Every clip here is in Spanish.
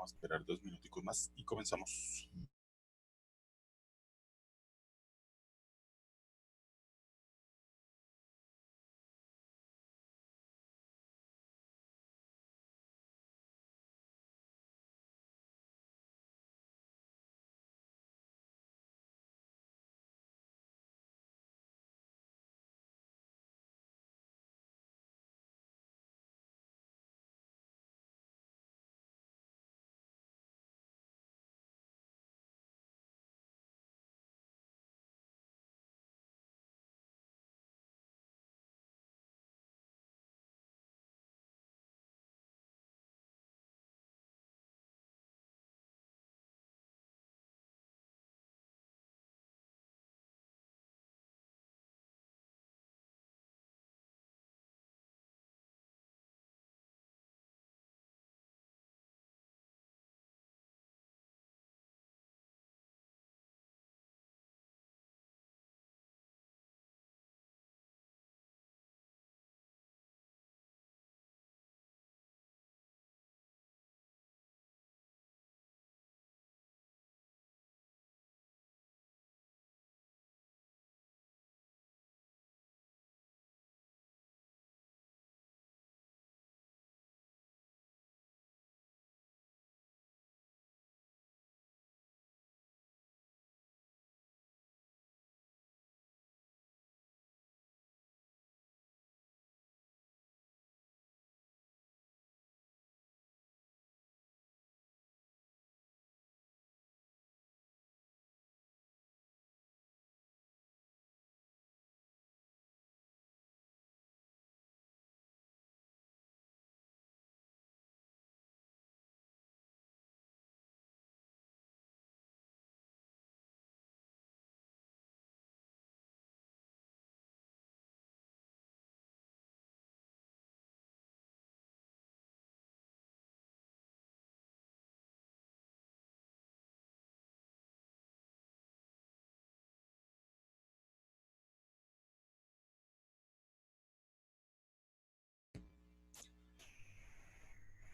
Vamos a esperar 2 minuticos más y comenzamos.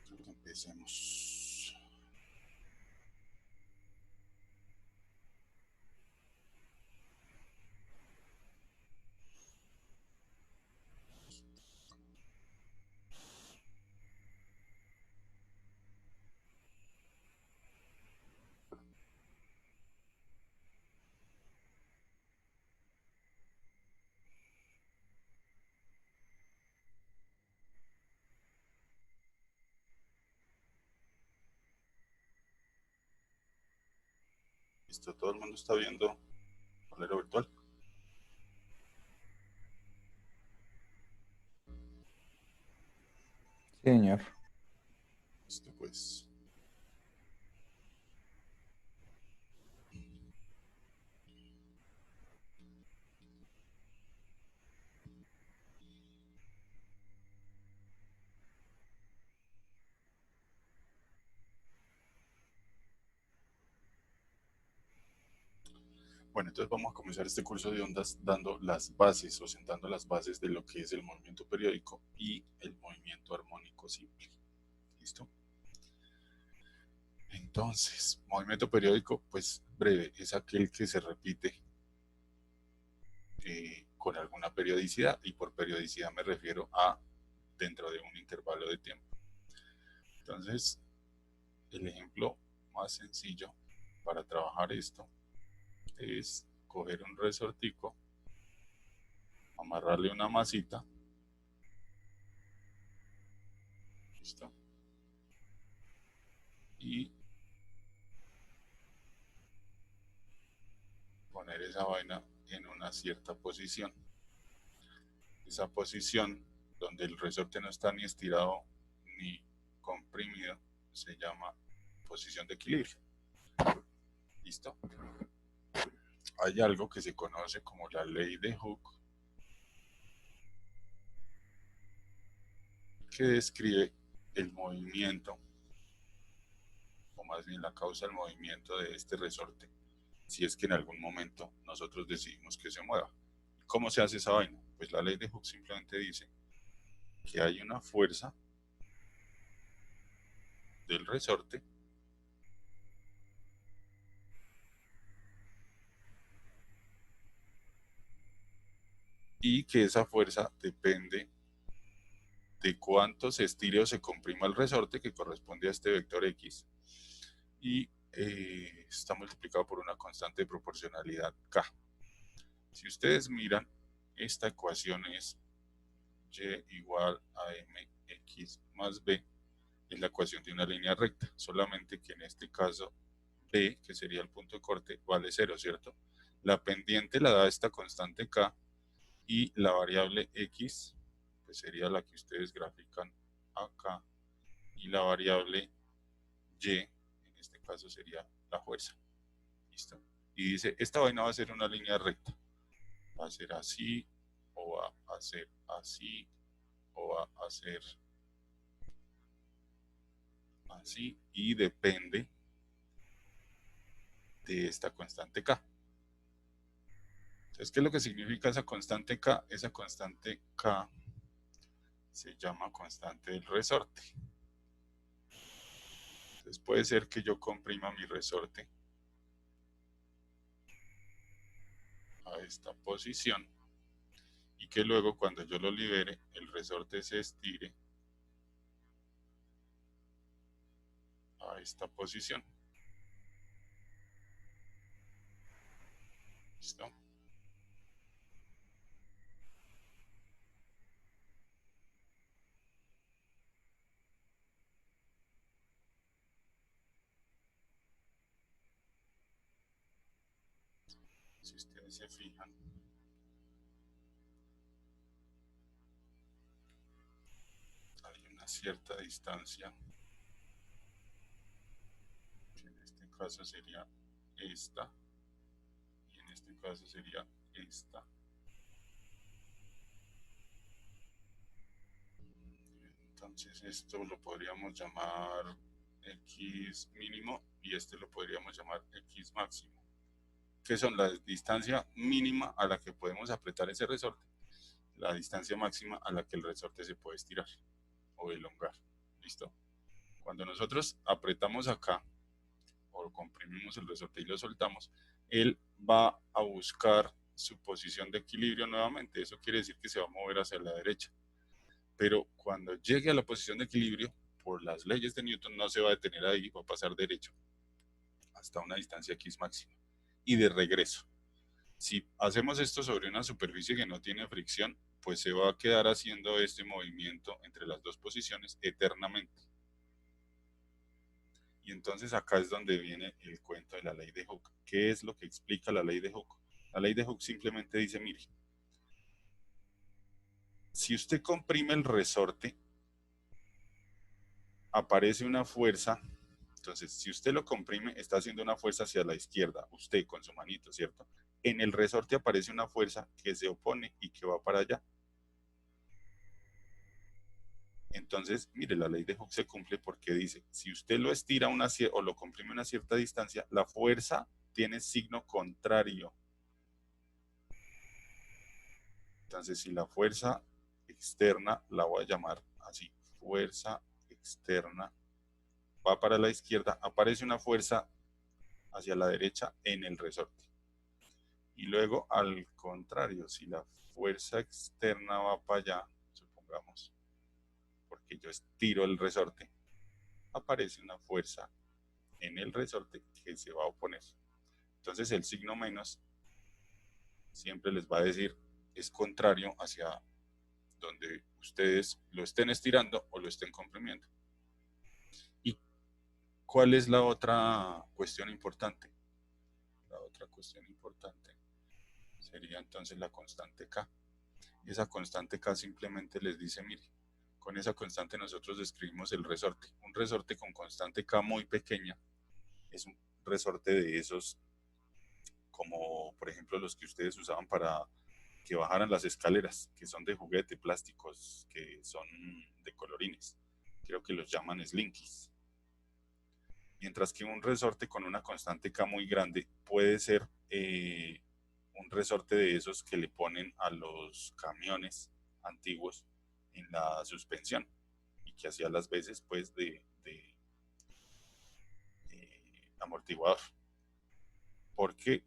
Creo que empecemos. Listo, todo el mundo está viendo tablero virtual. Señor. Listo, pues. Bueno, entonces vamos a comenzar este curso de ondas dando las bases o sentando las bases de lo que es el movimiento periódico y el movimiento armónico simple. ¿Listo? Entonces, movimiento periódico, pues breve, es aquel que se repite con alguna periodicidad, y por periodicidad me refiero a dentro de un intervalo de tiempo. Entonces, el ejemplo más sencillo para trabajar esto es coger un resortico, amarrarle una masita, ¿listo? Y poner esa vaina en una cierta posición. Esa posición donde el resorte no está ni estirado ni comprimido se llama posición de equilibrio. ¿Listo? Hay algo que se conoce como la ley de Hooke, que describe el movimiento, o más bien la causa del movimiento de este resorte, si es que en algún momento nosotros decidimos que se mueva. ¿Cómo se hace esa vaina? Pues la ley de Hooke simplemente dice que hay una fuerza del resorte y que esa fuerza depende de cuánto se estire o se comprima el resorte, que corresponde a este vector X, y está multiplicado por una constante de proporcionalidad K. Si ustedes miran, esta ecuación es y igual a mx más b, es la ecuación de una línea recta, solamente que en este caso b, que sería el punto de corte, vale 0, ¿cierto? La pendiente la da esta constante k, y la variable x, pues sería la que ustedes grafican acá, y la variable y, en este caso sería la fuerza. ¿Listo? Y dice, esta vaina va a ser una línea recta, va a ser así, o va a ser así, o va a ser así, y depende de esta constante K. Entonces, ¿qué es lo que significa esa constante K? Esa constante K se llama constante del resorte. Entonces puede ser que yo comprima mi resorte a esta posición y que luego cuando yo lo libere, el resorte se estire a esta posición. ¿Listo? Si ustedes se fijan, hay una cierta distancia, que en este caso sería esta, y en este caso sería esta. Entonces esto lo podríamos llamar X mínimo y este lo podríamos llamar X máximo, que son la distancia mínima a la que podemos apretar ese resorte, la distancia máxima a la que el resorte se puede estirar o elongar. ¿Listo? Cuando nosotros apretamos acá o comprimimos el resorte y lo soltamos, él va a buscar su posición de equilibrio nuevamente. Eso quiere decir que se va a mover hacia la derecha. Pero cuando llegue a la posición de equilibrio, por las leyes de Newton no se va a detener ahí, va a pasar derecho hasta una distancia X máxima y de regreso. Si hacemos esto sobre una superficie que no tiene fricción, pues se va a quedar haciendo este movimiento entre las dos posiciones eternamente. Y entonces acá es donde viene el cuento de la ley de Hooke. ¿Qué es lo que explica la ley de Hooke? La ley de Hooke simplemente dice, mire, si usted comprime el resorte, aparece una fuerza. Entonces, si usted lo comprime, está haciendo una fuerza hacia la izquierda, usted con su manito, ¿cierto? En el resorte aparece una fuerza que se opone y que va para allá. Entonces, mire, la ley de Hooke se cumple porque dice, si usted lo estira o lo comprime a una cierta distancia, la fuerza tiene signo contrario. Entonces, si la fuerza externa, la voy a llamar así, fuerza externa, va para la izquierda, aparece una fuerza hacia la derecha en el resorte. Y luego, al contrario, si la fuerza externa va para allá, supongamos, porque yo estiro el resorte, aparece una fuerza en el resorte que se va a oponer. Entonces el signo menos siempre les va a decir es contrario hacia donde ustedes lo estén estirando o lo estén comprimiendo. ¿Y cuál es la otra cuestión importante? La otra cuestión importante sería entonces la constante K. Esa constante K simplemente les dice, mire, con esa constante nosotros describimos el resorte. Un resorte con constante K muy pequeña es un resorte de esos como por ejemplo los que ustedes usaban para que bajaran las escaleras, que son de juguete, plásticos, que son de colorines. Creo que los llaman slinkies. Mientras que un resorte con una constante K muy grande puede ser un resorte de esos que le ponen a los camiones antiguos en la suspensión y que hacía las veces pues de amortiguador. ¿Por qué?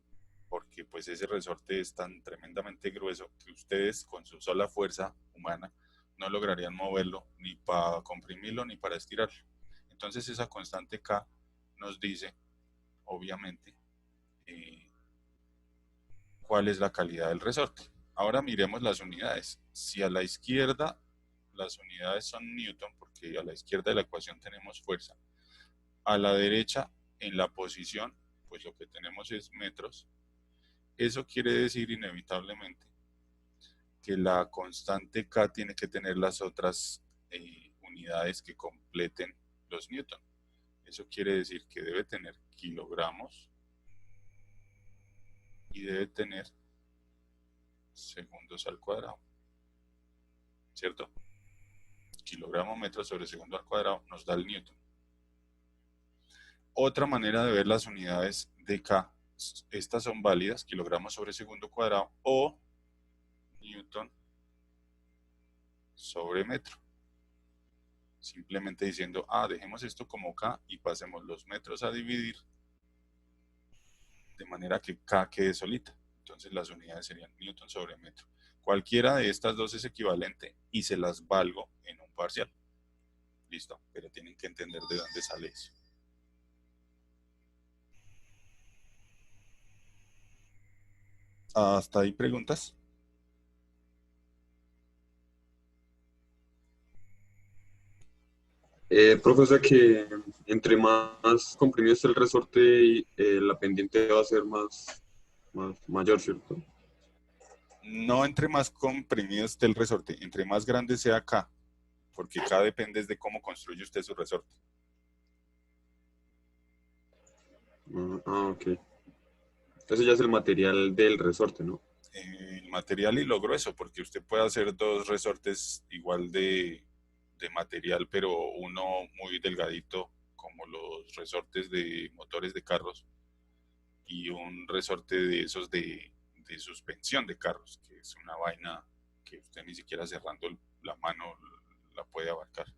porque pues ese resorte es tan tremendamente grueso que ustedes con su sola fuerza humana no lograrían moverlo ni para comprimirlo ni para estirarlo. Entonces esa constante K nos dice, obviamente, cuál es la calidad del resorte. Ahora miremos las unidades. Si a la izquierda las unidades son newton, porque a la izquierda de la ecuación tenemos fuerza, a la derecha en la posición, pues lo que tenemos es metros. Eso quiere decir inevitablemente que la constante K tiene que tener las otras unidades que completen los newton. Eso quiere decir que debe tener kilogramos y debe tener segundos al cuadrado, ¿cierto? Kilogramo metro sobre segundo al cuadrado nos da el newton. Otra manera de ver las unidades de K, estas son válidas, kilogramos sobre segundo cuadrado o newton sobre metro. Simplemente diciendo, dejemos esto como K y pasemos los metros a dividir de manera que K quede solita. Entonces las unidades serían newton sobre metro. Cualquiera de estas dos es equivalente y se las valgo en un parcial. Listo, pero tienen que entender de dónde sale eso. ¿Hasta ahí preguntas? Profe, o sea que entre más comprimido esté el resorte, la pendiente va a ser mayor, ¿cierto? No entre más comprimido esté el resorte, entre más grande sea K, porque K depende de cómo construye usted su resorte. Ok. Entonces ya es el material del resorte, ¿no? El material y lo grueso, porque usted puede hacer dos resortes igual de material, pero uno muy delgadito, como los resortes de motores de carros, y un resorte de esos de suspensión de carros, que es una vaina que usted ni siquiera cerrando la mano la puede abarcar.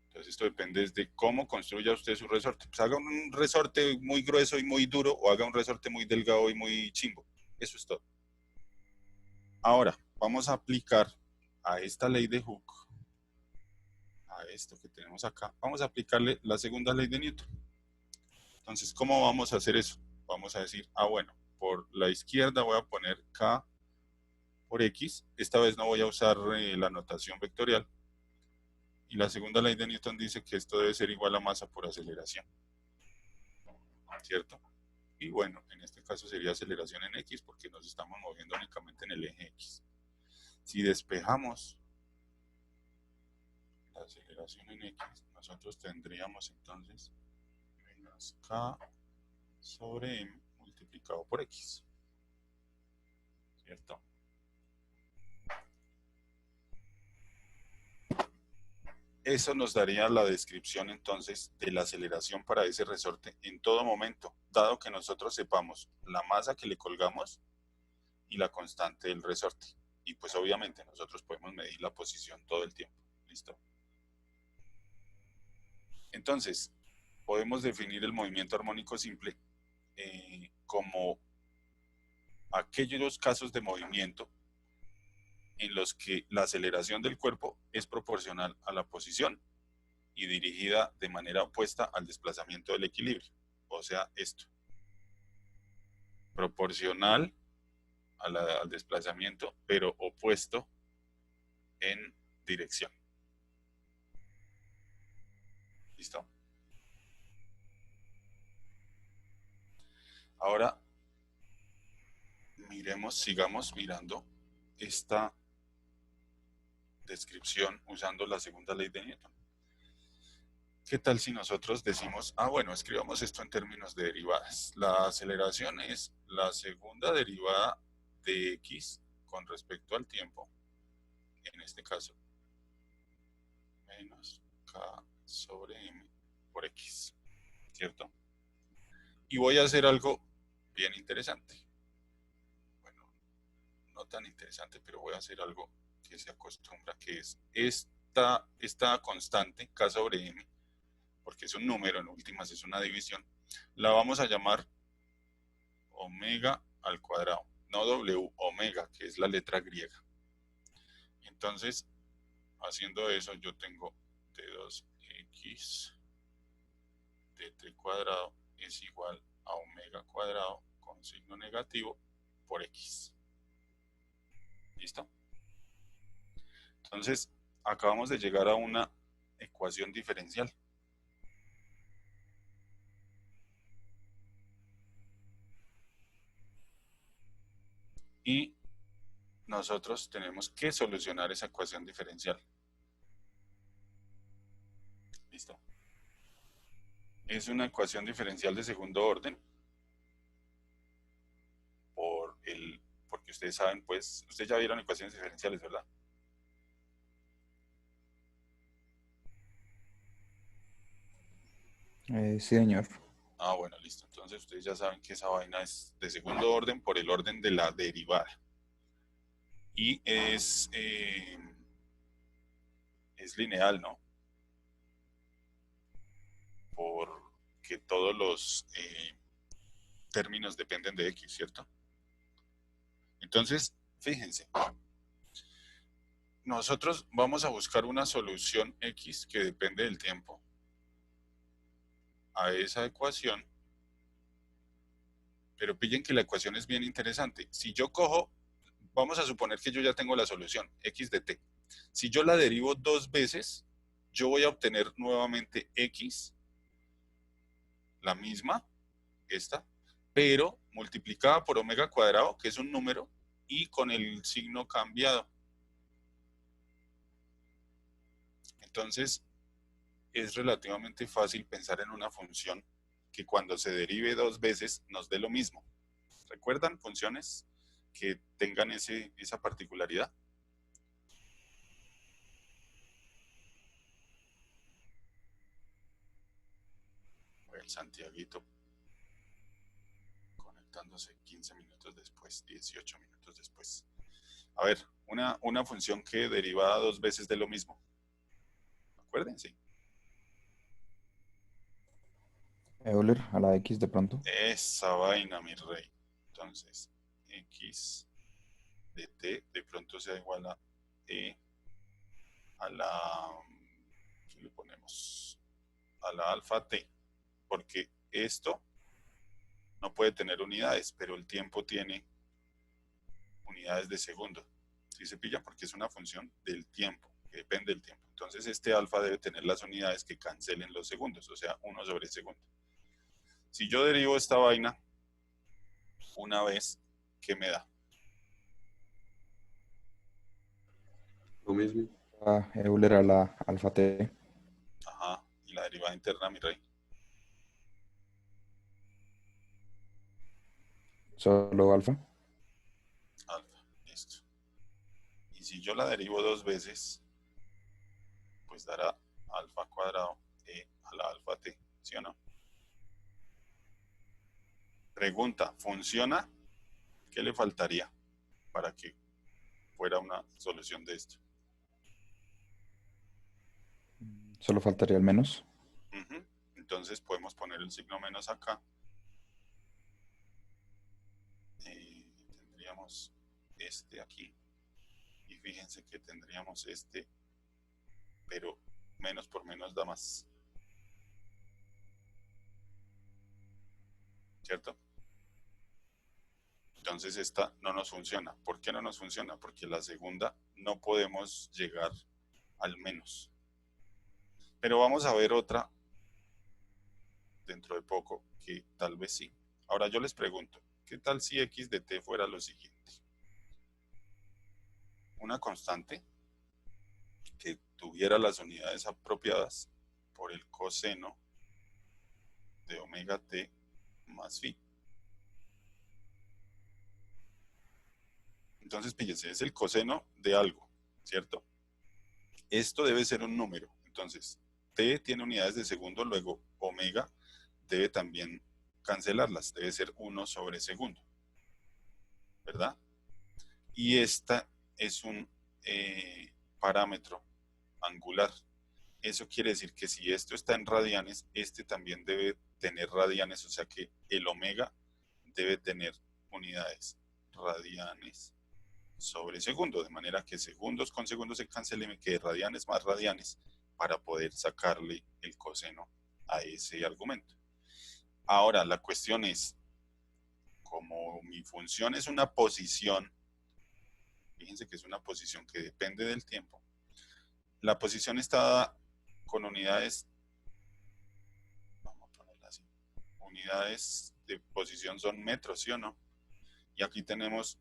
Entonces esto depende de cómo construya usted su resorte. Pues haga un resorte muy grueso y muy duro o haga un resorte muy delgado y muy chimbo. Eso es todo. Ahora, vamos a aplicar a esta ley de Hooke, a esto que tenemos acá, vamos a aplicarle la segunda ley de Newton. Entonces, ¿cómo vamos a hacer eso? Vamos a decir, bueno, por la izquierda voy a poner K por X. Esta vez no voy a usar la notación vectorial. Y la segunda ley de Newton dice que esto debe ser igual a masa por aceleración. ¿Cierto? Y bueno, en este caso sería aceleración en X porque nos estamos moviendo únicamente en el eje X. Si despejamos la aceleración en X, nosotros tendríamos entonces menos K sobre M multiplicado por X. ¿Cierto? Eso nos daría la descripción entonces de la aceleración para ese resorte en todo momento, dado que nosotros sepamos la masa que le colgamos y la constante del resorte. Y pues obviamente nosotros podemos medir la posición todo el tiempo. ¿Listo? Entonces, podemos definir el movimiento armónico simple como aquellos casos de movimiento en los que la aceleración del cuerpo es proporcional a la posición y dirigida de manera opuesta al desplazamiento del equilibrio. O sea, esto. Proporcional al desplazamiento, pero opuesto en dirección. ¿Listo? Ahora, sigamos mirando esta descripción usando la segunda ley de Newton. ¿Qué tal si nosotros decimos, bueno, escribamos esto en términos de derivadas? La aceleración es la segunda derivada de X con respecto al tiempo, en este caso, menos K sobre M por X, ¿cierto? Y voy a hacer algo bien interesante. Bueno, no tan interesante, pero voy a hacer algo que se acostumbra, que es esta constante K sobre M, porque es un número, en últimas es una división, La vamos a llamar omega al cuadrado, no W, omega, que es la letra griega. Entonces, haciendo eso, yo tengo T2x de t cuadrado es igual a omega cuadrado con signo negativo por x. ¿Listo? Entonces, acabamos de llegar a una ecuación diferencial. Y nosotros tenemos que solucionar esa ecuación diferencial. ¿Listo? Es una ecuación diferencial de segundo orden porque ustedes saben, pues, ustedes ya vieron ecuaciones diferenciales, ¿verdad? Sí, señor. Ah, bueno, listo. Entonces ustedes ya saben que esa vaina es de segundo orden por el orden de la derivada. Y es lineal, ¿no? Porque todos los términos dependen de x, ¿cierto? Entonces, fíjense, nosotros vamos a buscar una solución x que depende del tiempo a esa ecuación, pero pillen que la ecuación es bien interesante. Si yo cojo, vamos a suponer que yo ya tengo la solución, x de t. Si yo la derivo dos veces, yo voy a obtener nuevamente x, la misma, esta, pero multiplicada por omega cuadrado, que es un número, y con el signo cambiado. Entonces, es relativamente fácil pensar en una función que cuando se derive dos veces nos dé lo mismo. ¿Recuerdan funciones que tengan esa particularidad? El Santiaguito conectándose 15 minutos después, 18 minutos después. A ver, una función que derivada dos veces de lo mismo. Acuérdense. Euler a la X de pronto. Esa vaina, mi rey. Entonces, x de t de pronto sea igual a e a la, ¿qué le ponemos? A la alfa t, porque esto no puede tener unidades, pero el tiempo tiene unidades de segundo. ¿Sí se pilla? Porque es una función del tiempo, que depende del tiempo. Entonces este alfa debe tener las unidades que cancelen los segundos, o sea, 1 sobre segundo. Si yo derivo esta vaina una vez, ¿qué me da? Lo mismo. Euler a la alfa t. Ajá, y la derivada interna, mi rey. Solo alfa. Alfa, listo. Y si yo la derivo dos veces, pues dará alfa cuadrado e a la alfa t, ¿sí o no? Pregunta, ¿funciona? ¿Qué le faltaría para que fuera una solución de esto? Solo faltaría el menos. Entonces podemos poner el signo menos acá. Tendríamos este aquí. Y fíjense que tendríamos este, pero menos por menos da más. ¿Cierto? Entonces esta no nos funciona. ¿Por qué no nos funciona? Porque la segunda no podemos llegar al menos. Pero vamos a ver otra dentro de poco que tal vez sí. Ahora yo les pregunto, ¿qué tal si x de t fuera lo siguiente? Una constante que tuviera las unidades apropiadas por el coseno de omega t más phi. Entonces, fíjense, es el coseno de algo, ¿cierto? Esto debe ser un número. Entonces, t tiene unidades de segundo, luego omega debe también cancelarlas, debe ser 1 sobre segundo, ¿verdad? Y esta es un parámetro angular. Eso quiere decir que si esto está en radianes, este también debe tener radianes, o sea que el omega debe tener unidades radianes sobre segundo, de manera que segundos con segundos se cancelen y me quede radianes más radianes para poder sacarle el coseno a ese argumento. Ahora, la cuestión es, como mi función es una posición, fíjense que es una posición que depende del tiempo, la posición está dada con unidades, vamos a ponerla así, unidades de posición son metros, ¿sí o no? Y aquí tenemos,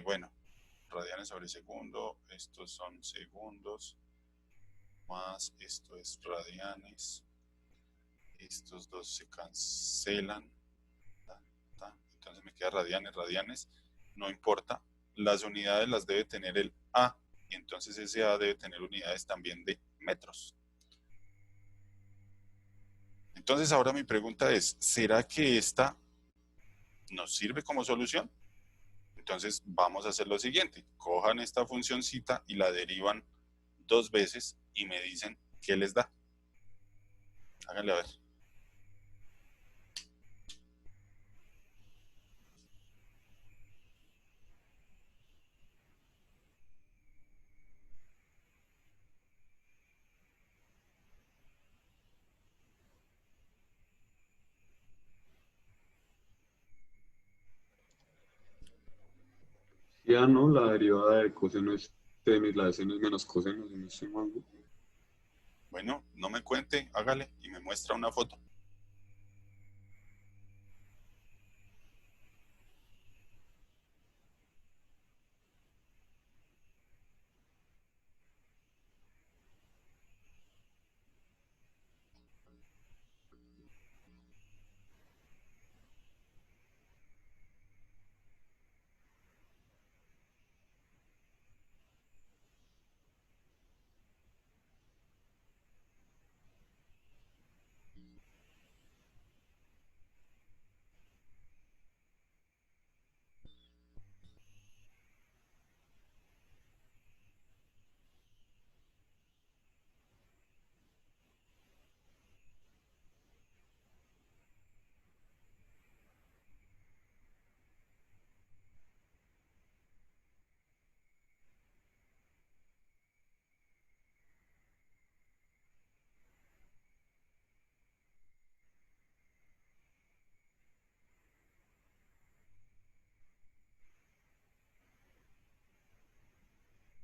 bueno, radianes sobre segundo, estos son segundos, más esto es radianes, estos dos se cancelan, entonces me queda radianes, radianes, no importa, las unidades las debe tener el A, y entonces ese A debe tener unidades también de metros. Entonces ahora mi pregunta es, ¿será que esta nos sirve como solución? Entonces vamos a hacer lo siguiente, cojan esta funcioncita y la derivan 2 veces y me dicen qué les da. Háganle a ver. Ya no, la derivada de coseno es seno y la de seno es menos coseno, si no estoy mal, ¿no? Bueno, no me cuente, hágale y me muestra una foto.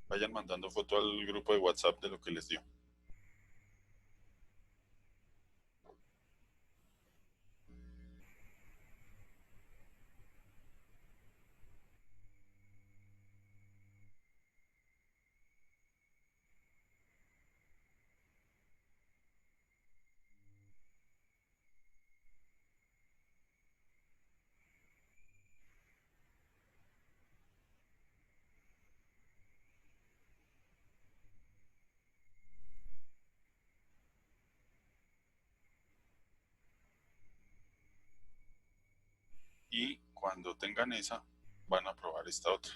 Vayan mandando foto al grupo de WhatsApp de lo que les dio. Y cuando tengan esa, van a probar esta otra.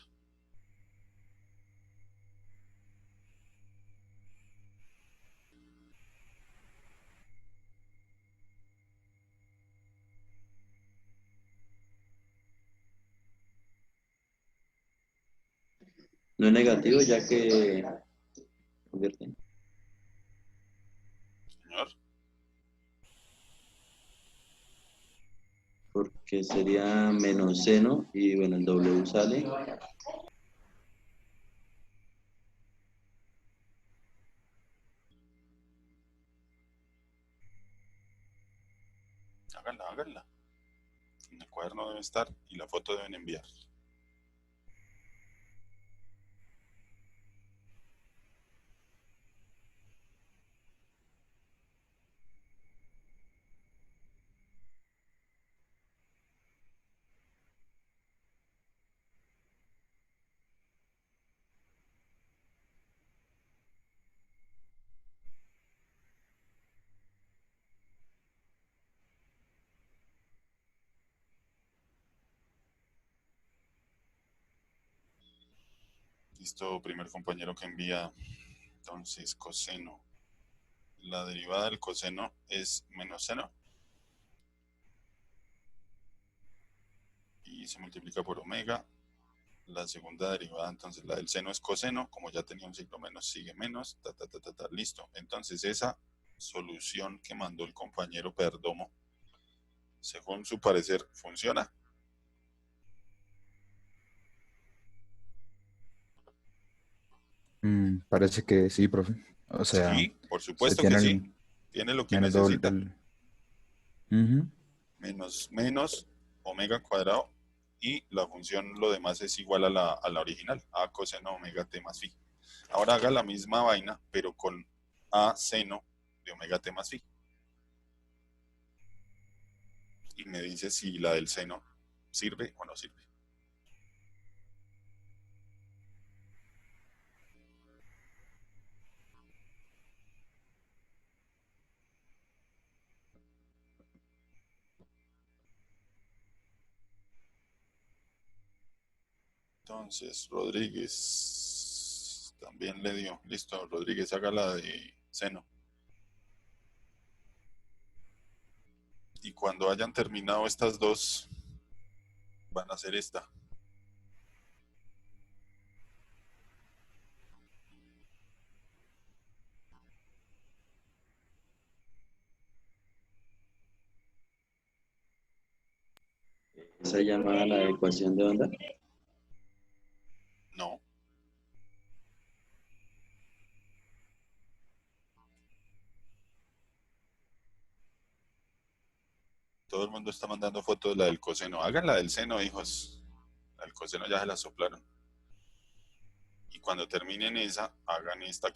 No es negativo ya que convierte, Señor, porque sería menos seno y bueno, el W sale. háganla, háganla. En el cuaderno debe estar y la foto deben enviar. Listo, primer compañero que envía. Entonces, coseno. La derivada del coseno es menos seno. y se multiplica por omega. La segunda derivada, entonces la del seno es coseno, como ya tenía un signo menos, sigue menos, listo. Entonces esa solución que mandó el compañero Perdomo, según su parecer, ¿funciona? Parece que sí, profe. O sea, Sí, por se supuesto que tiene sí. el Tiene lo que menos doble necesita. Ujú. Menos omega cuadrado y la función lo demás es igual a la original, a coseno omega t más phi. Ahora haga la misma vaina, pero con a seno de omega t más phi. Y me dice si la del seno sirve o no sirve. Entonces, Rodríguez también le dio. Listo, Rodríguez, haga la de seno. Y cuando hayan terminado estas dos, van a hacer esta. ¿Se llama la ecuación de onda? No. Todo el mundo está mandando fotos de la del coseno. Hagan la del seno, hijos. La del coseno ya se la soplaron. Y cuando terminen esa, hagan esta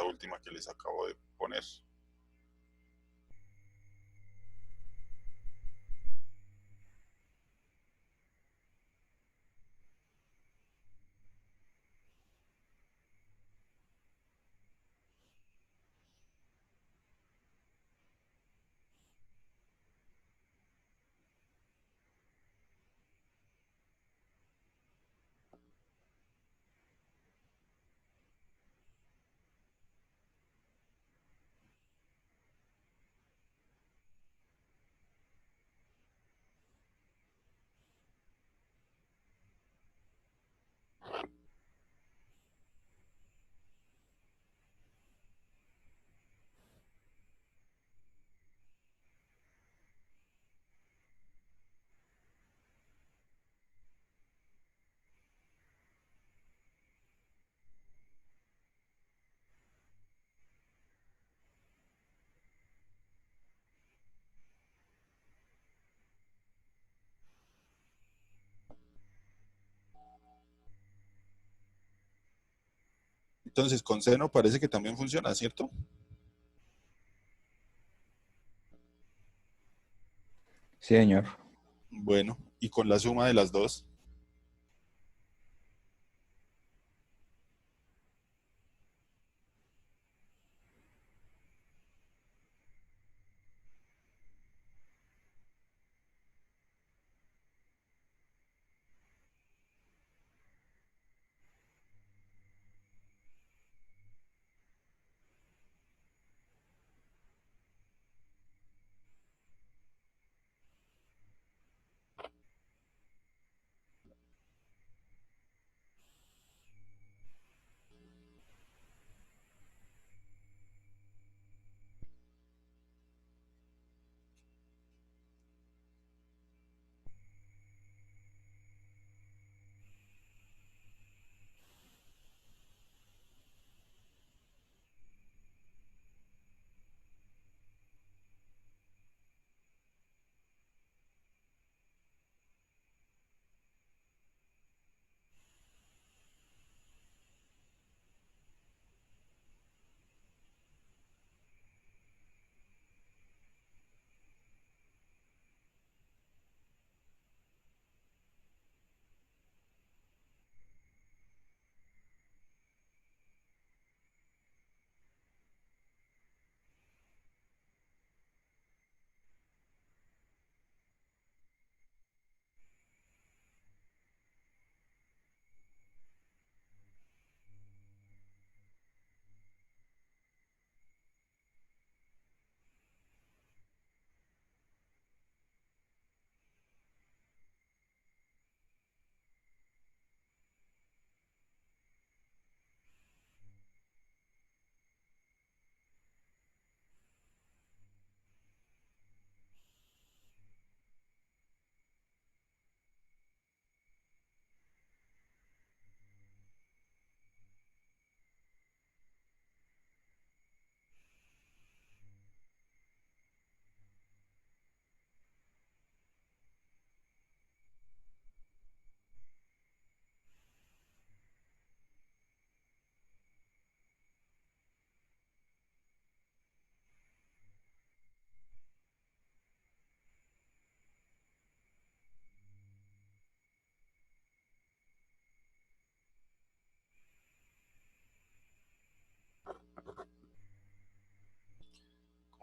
última que les acabo de poner. Entonces, con seno parece que también funciona, ¿cierto? Sí, señor. Bueno, y con la suma de las dos.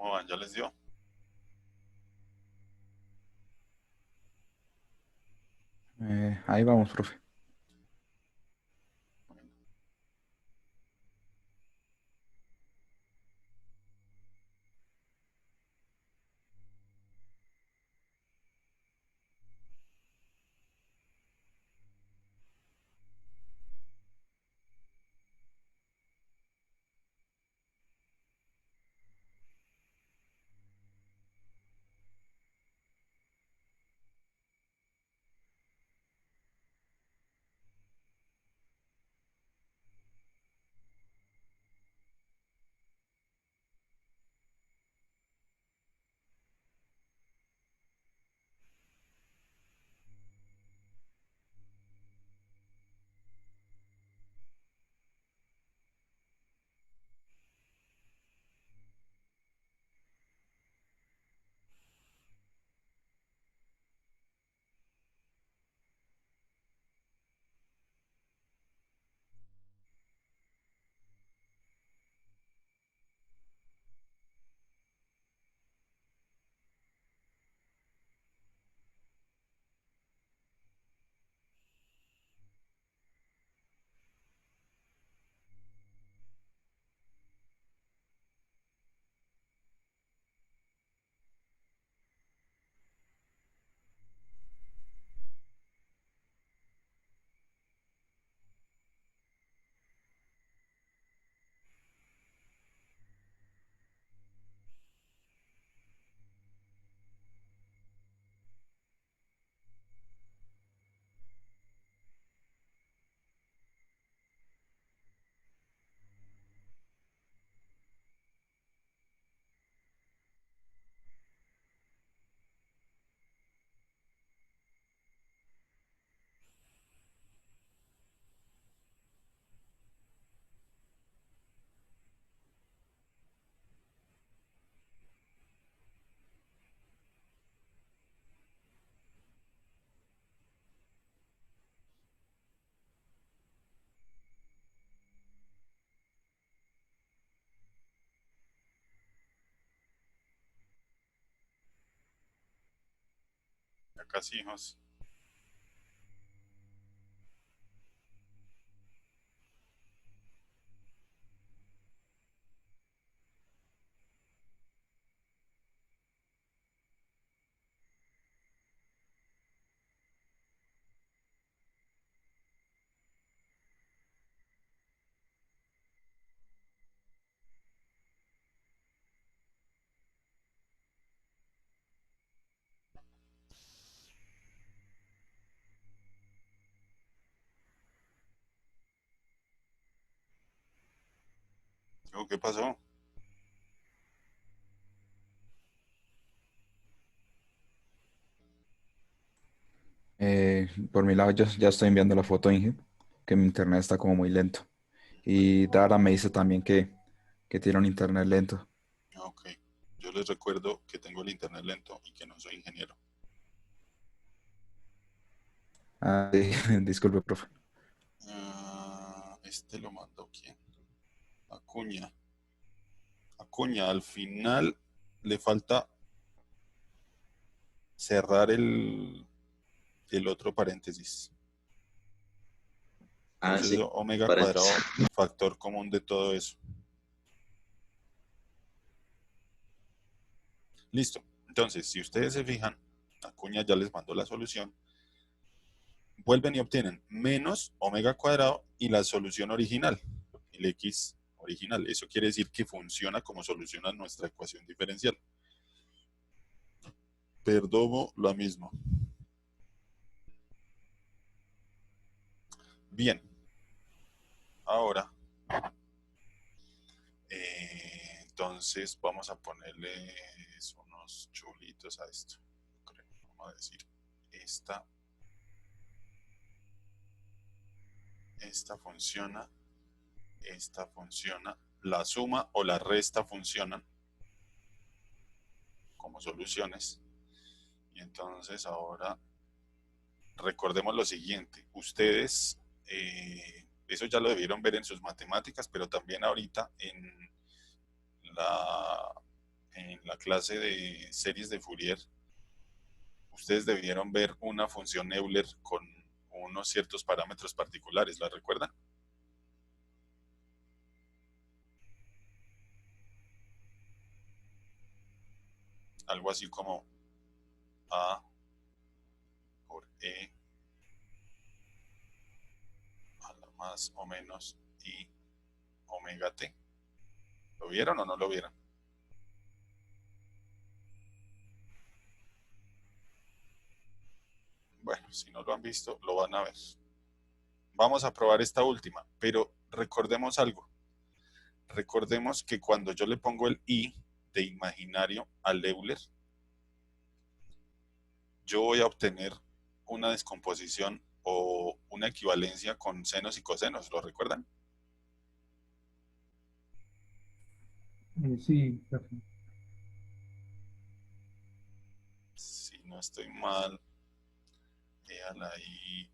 ¿Cómo van? ¿Ya les dio? Ahí vamos, profe. Ya casi, hijos. ¿Qué pasó? Por mi lado, yo ya estoy enviando la foto, Inge, que mi internet está como muy lento. Y Dara me dice también que tiene un internet lento. Ok. Yo les recuerdo que tengo el internet lento y que no soy ingeniero. Ah, sí, disculpe, profe. Este lo mandó quién? Acuña. Acuña, al final le falta cerrar el otro paréntesis. Ah, Entonces, sí, omega cuadrado, paréntesis. factor común de todo eso. Listo. Entonces, si ustedes se fijan, Acuña ya les mandó la solución. Vuelven y obtienen menos omega cuadrado y la solución original, el x original. Eso quiere decir que funciona como solución a nuestra ecuación diferencial. Perdomo lo mismo. Bien. Ahora, entonces vamos a ponerle unos chulitos a esto. Vamos a decir, esta funciona, esta funciona, la suma o la resta funcionan como soluciones. Y entonces ahora recordemos lo siguiente, ustedes, eso ya lo debieron ver en sus matemáticas, pero también ahorita la, en la clase de series de Fourier, ustedes debieron ver una función Euler con unos ciertos parámetros particulares, ¿la recuerdan? Algo así como A por E a la más o menos I omega T. ¿Lo vieron o no lo vieron? Bueno, si no lo han visto, lo van a ver. Vamos a probar esta última, pero recordemos algo. Recordemos que cuando yo le pongo el I de imaginario al Euler, yo voy a obtener una descomposición o una equivalencia con senos y cosenos, ¿lo recuerdan? Sí, profe. Si no estoy mal, a la I,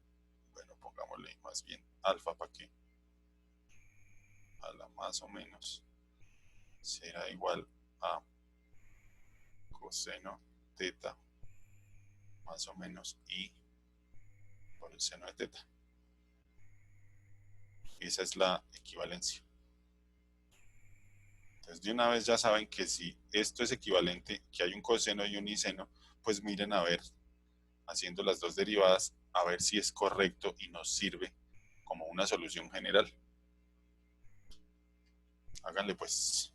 bueno, pongámosle más bien alfa para que a la más o menos será igual a coseno teta más o menos I por el seno de teta. Esa es la equivalencia. Entonces, de una vez ya saben que si esto es equivalente, que hay un coseno y un iseno, pues miren a ver, haciendo las dos derivadas, a ver si es correcto y nos sirve como una solución general. Háganle pues.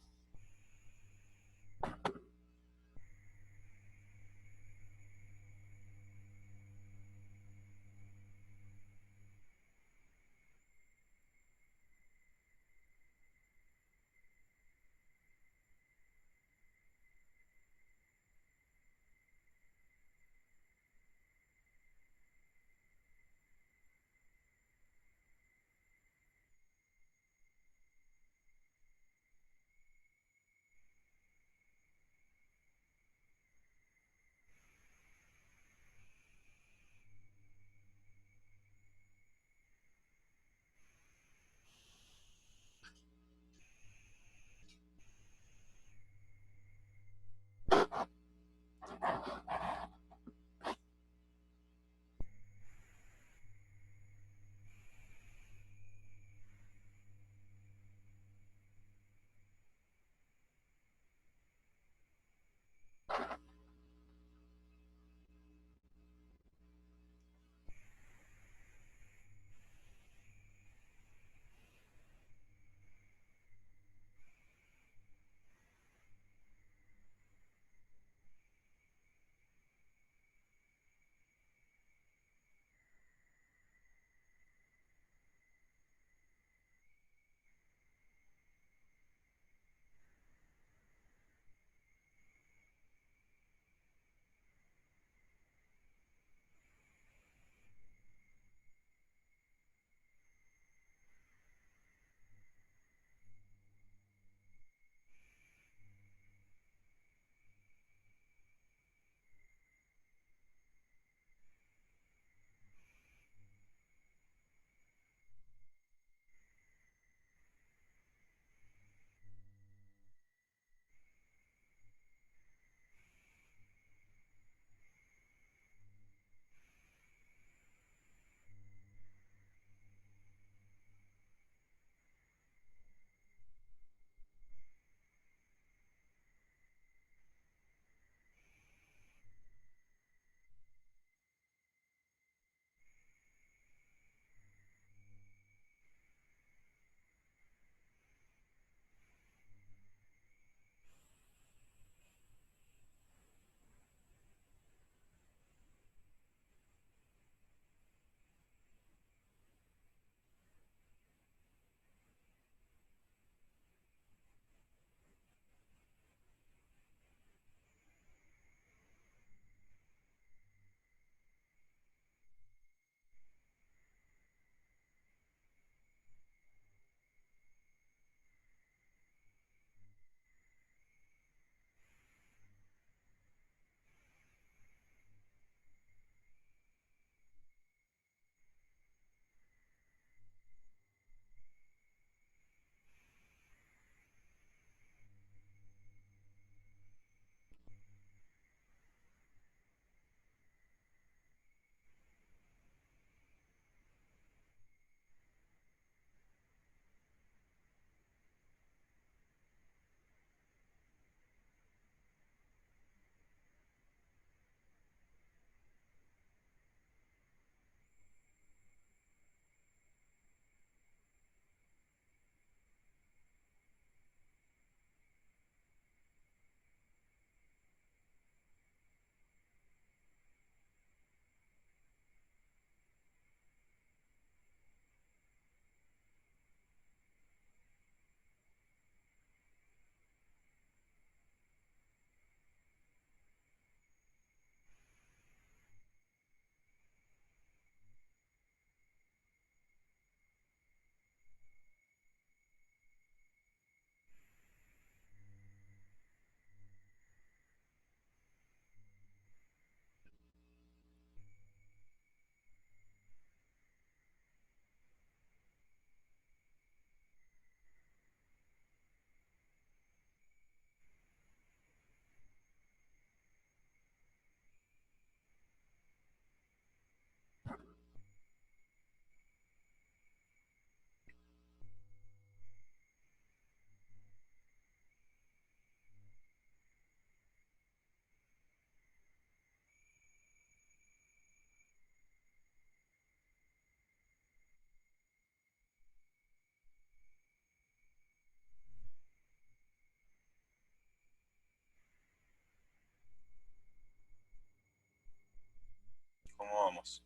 Vamos.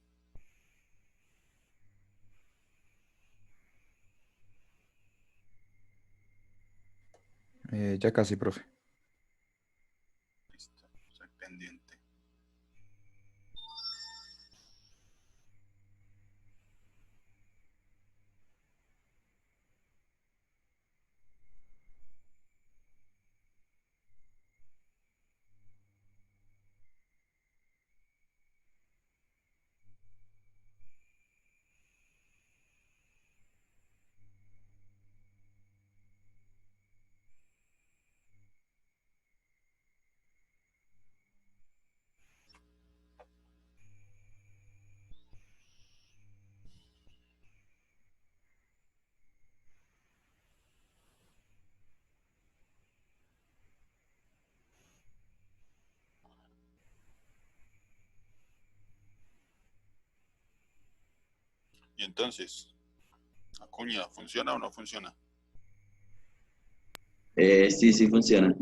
Ya casi, profe. Listo. Soy pendiente. Y entonces, Acuña, ¿funciona o no funciona? Sí, sí funciona.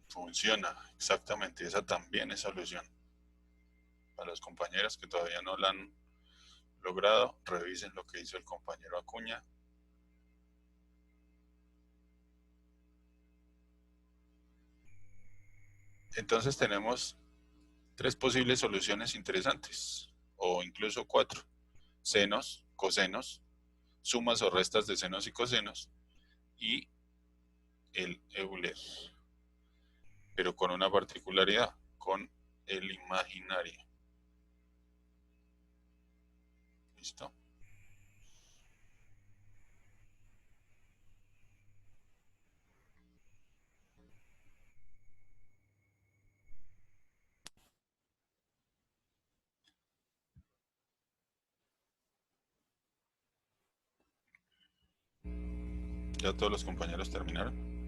Funciona, exactamente. Esa también es solución. Para los compañeros que todavía no la han logrado, revisen lo que hizo el compañero Acuña. Entonces tenemos tres posibles soluciones interesantes, o incluso cuatro. Senos, cosenos, sumas o restas de senos y cosenos, y el Euler. Pero con una particularidad, con el imaginario. ¿Listo? ¿Ya todos los compañeros terminaron?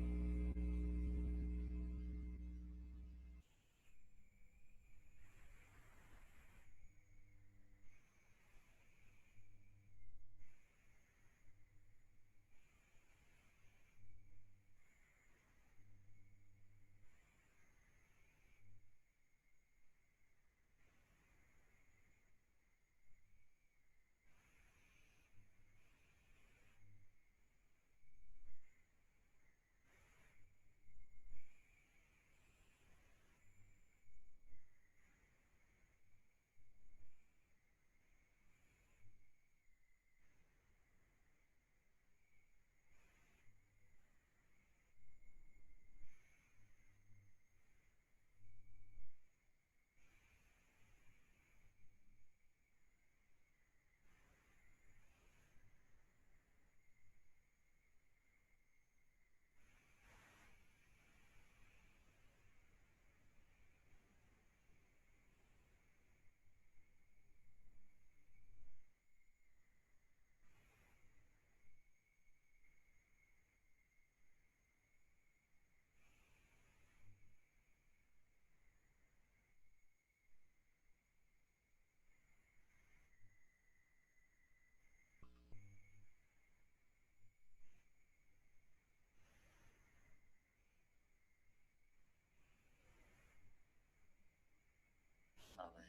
A ver.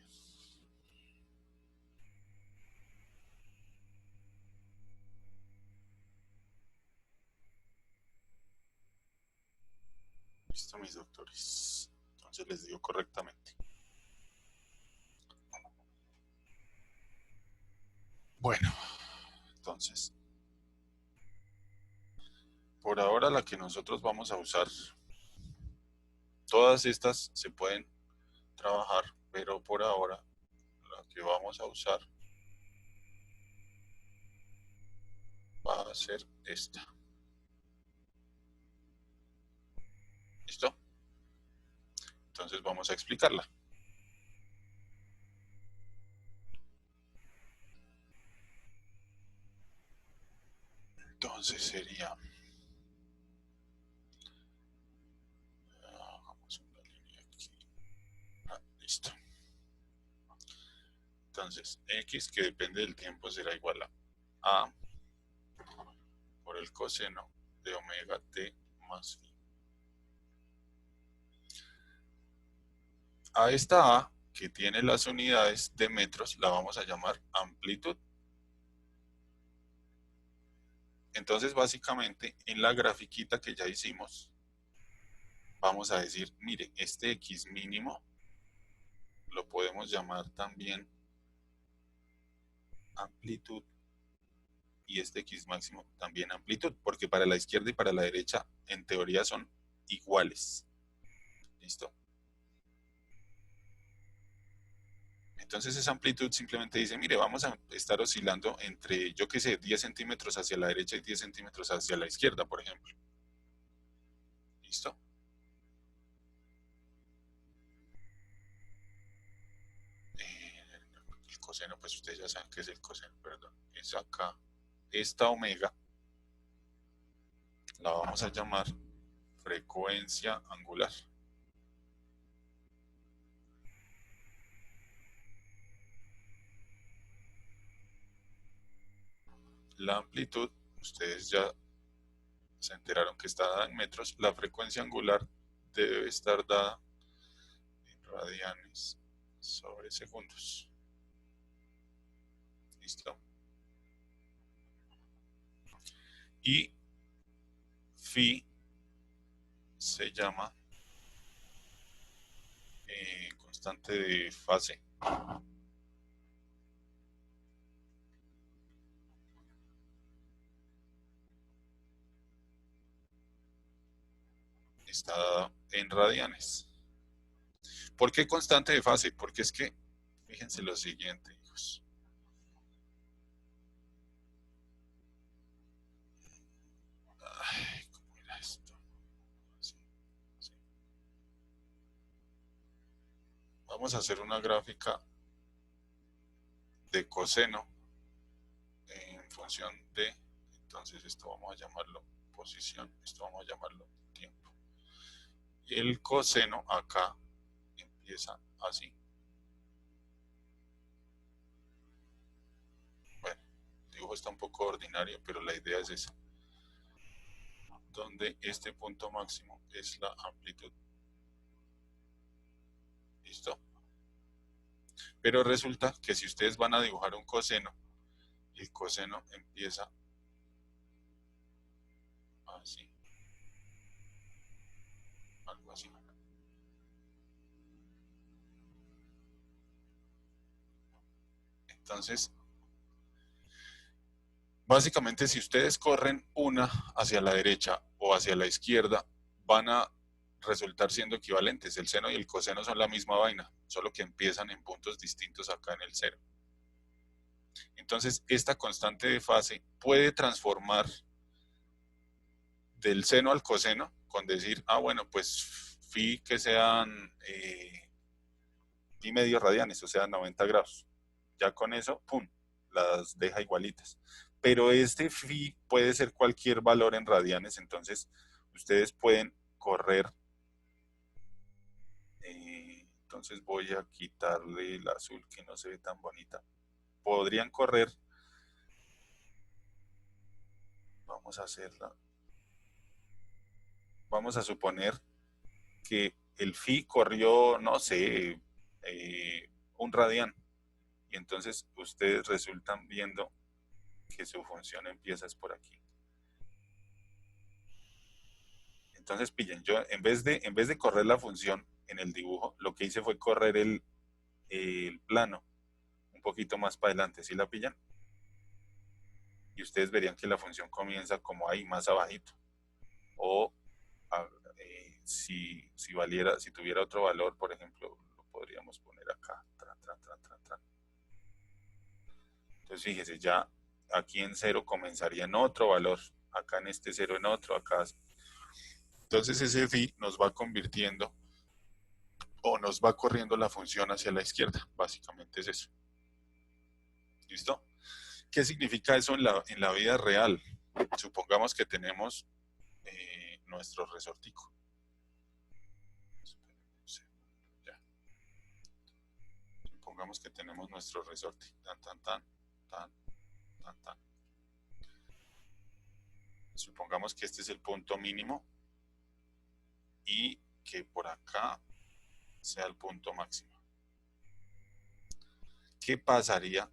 Listo, mis doctores. Entonces les digo correctamente. Bueno, entonces, por ahora la que nosotros vamos a usar, todas estas se pueden trabajar, pero por ahora la que vamos a usar va a ser esta. ¿Listo? Entonces vamos a explicarla. Entonces sería, hagamos una línea aquí. Listo. Entonces, x que depende del tiempo será igual a por el coseno de omega t más phi. A esta a que tiene las unidades de metros la vamos a llamar amplitud. Entonces, básicamente, en la grafiquita que ya hicimos, vamos a decir, mire, este X mínimo lo podemos llamar también amplitud y este X máximo también amplitud, porque para la izquierda y para la derecha, en teoría, son iguales. ¿Listo? Entonces esa amplitud simplemente dice, mire, vamos a estar oscilando entre, yo qué sé, 10 centímetros hacia la derecha y 10 centímetros hacia la izquierda, por ejemplo. ¿Listo? El coseno, pues ustedes ya saben qué es el coseno, perdón. Es acá. Esta omega la vamos a llamar frecuencia angular. La amplitud, ustedes ya se enteraron que está dada en metros. La frecuencia angular debe estar dada en radianes sobre segundos. ¿Listo? Y phi se llama constante de fase. Está dada en radianes. ¿Por qué constante de fase? Porque es que, fíjense lo siguiente, hijos. Ay, ¿cómo era esto? Sí, sí. Vamos a hacer una gráfica de coseno en función de, entonces esto vamos a llamarlo posición, esto vamos a llamarlo tiempo. Y el coseno acá empieza así. Bueno, el dibujo está un poco ordinario, pero la idea es esa. Donde este punto máximo es la amplitud. ¿Listo? Pero resulta que si ustedes van a dibujar un coseno, el coseno empieza así. Algo así. Entonces, básicamente si ustedes corren una hacia la derecha o hacia la izquierda, van a resultar siendo equivalentes. El seno y el coseno son la misma vaina, solo que empiezan en puntos distintos acá en el cero. Entonces, esta constante de fase puede transformar del seno al coseno con decir, ah, bueno, pues phi que sean pi medio radianes, o sea, 90 grados. Ya con eso, pum, las deja igualitas. Pero este phi puede ser cualquier valor en radianes, entonces ustedes pueden correr. Entonces voy a quitarle el azul que no se ve tan bonita. Podrían correr. Vamos a hacerla. Vamos a suponer que el phi corrió, no sé, un radián. Y entonces ustedes resultan viendo que su función empieza es por aquí. Entonces pillen, yo en vez de correr la función en el dibujo, lo que hice fue correr el plano un poquito más para adelante, ¿sí la pillan? Y ustedes verían que la función comienza como ahí, más abajito. O si tuviera otro valor, por ejemplo, lo podríamos poner acá. Entonces fíjese, ya aquí en 0 comenzaría en otro valor, acá en este 0 en otro, acá. Entonces ese phi nos va convirtiendo o nos va corriendo la función hacia la izquierda, básicamente es eso. ¿Listo? ¿Qué significa eso en la vida real? Supongamos que tenemos nuestro resortico. Supongamos que tenemos nuestro resorte. Tan. Supongamos que este es el punto mínimo y que por acá sea el punto máximo. ¿Qué pasaría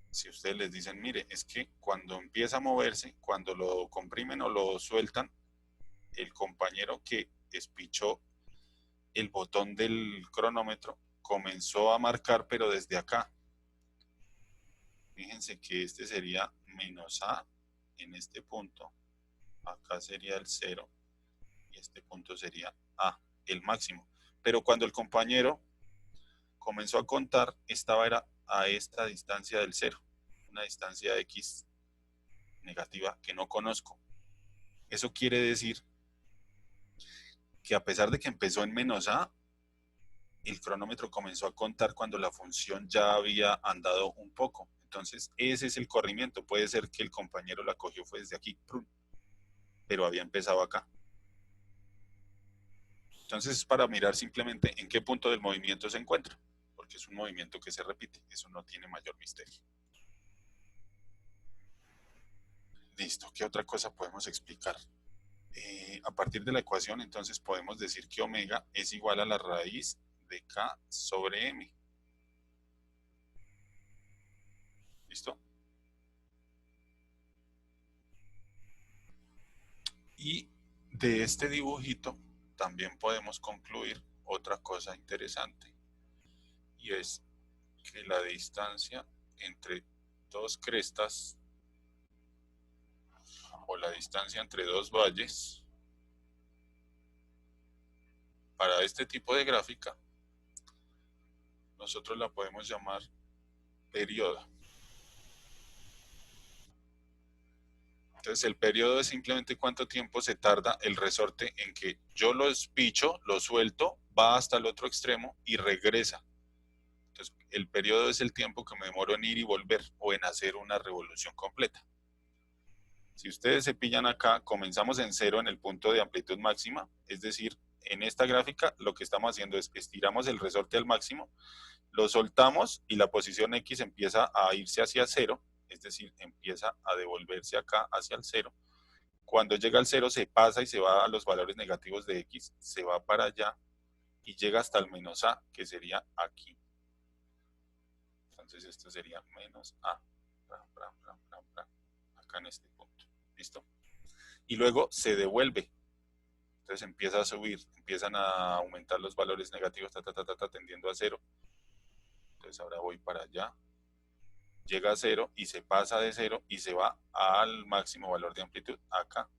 si ustedes les dicen, mire, es que cuando empieza a moverse, cuando lo comprimen o lo sueltan, el compañero que espichó el botón del cronómetro comenzó a marcar, pero desde acá? Fíjense que este sería menos A en este punto, acá sería el 0 y este punto sería A, el máximo. Pero cuando el compañero comenzó a contar, era a esta distancia del 0, una distancia X negativa que no conozco. Eso quiere decir que a pesar de que empezó en menos A, el cronómetro comenzó a contar cuando la función ya había andado un poco. Entonces, ese es el corrimiento. Puede ser que el compañero la cogió fue desde aquí, pero había empezado acá. Entonces, es para mirar simplemente en qué punto del movimiento se encuentra, porque es un movimiento que se repite. Eso no tiene mayor misterio. Listo. ¿Qué otra cosa podemos explicar? A partir de la ecuación, entonces, podemos decir que omega es igual a la raíz de K sobre M. ¿Listo? Y de este dibujito también podemos concluir otra cosa interesante, y es que la distancia entre dos crestas o la distancia entre dos valles para este tipo de gráfica nosotros la podemos llamar periodo. Entonces el periodo es simplemente cuánto tiempo se tarda el resorte en que yo lo espicho, lo suelto, va hasta el otro extremo y regresa. Entonces el periodo es el tiempo que me demoro en ir y volver o en hacer una revolución completa. Si ustedes se pillan acá, comenzamos en 0 en el punto de amplitud máxima, es decir, en esta gráfica lo que estamos haciendo es que estiramos el resorte al máximo, lo soltamos y la posición X empieza a irse hacia 0, es decir, empieza a devolverse acá hacia el 0. Cuando llega al 0 se pasa y se va a los valores negativos de X, se va para allá y llega hasta el menos A, que sería aquí. Entonces esto sería menos A, acá en este punto. ¿Listo? Y luego se devuelve. Entonces empieza a subir, empiezan a aumentar los valores negativos, tendiendo a 0. Entonces ahora voy para allá, llega a 0 y se pasa de 0 y se va al máximo valor de amplitud, acá.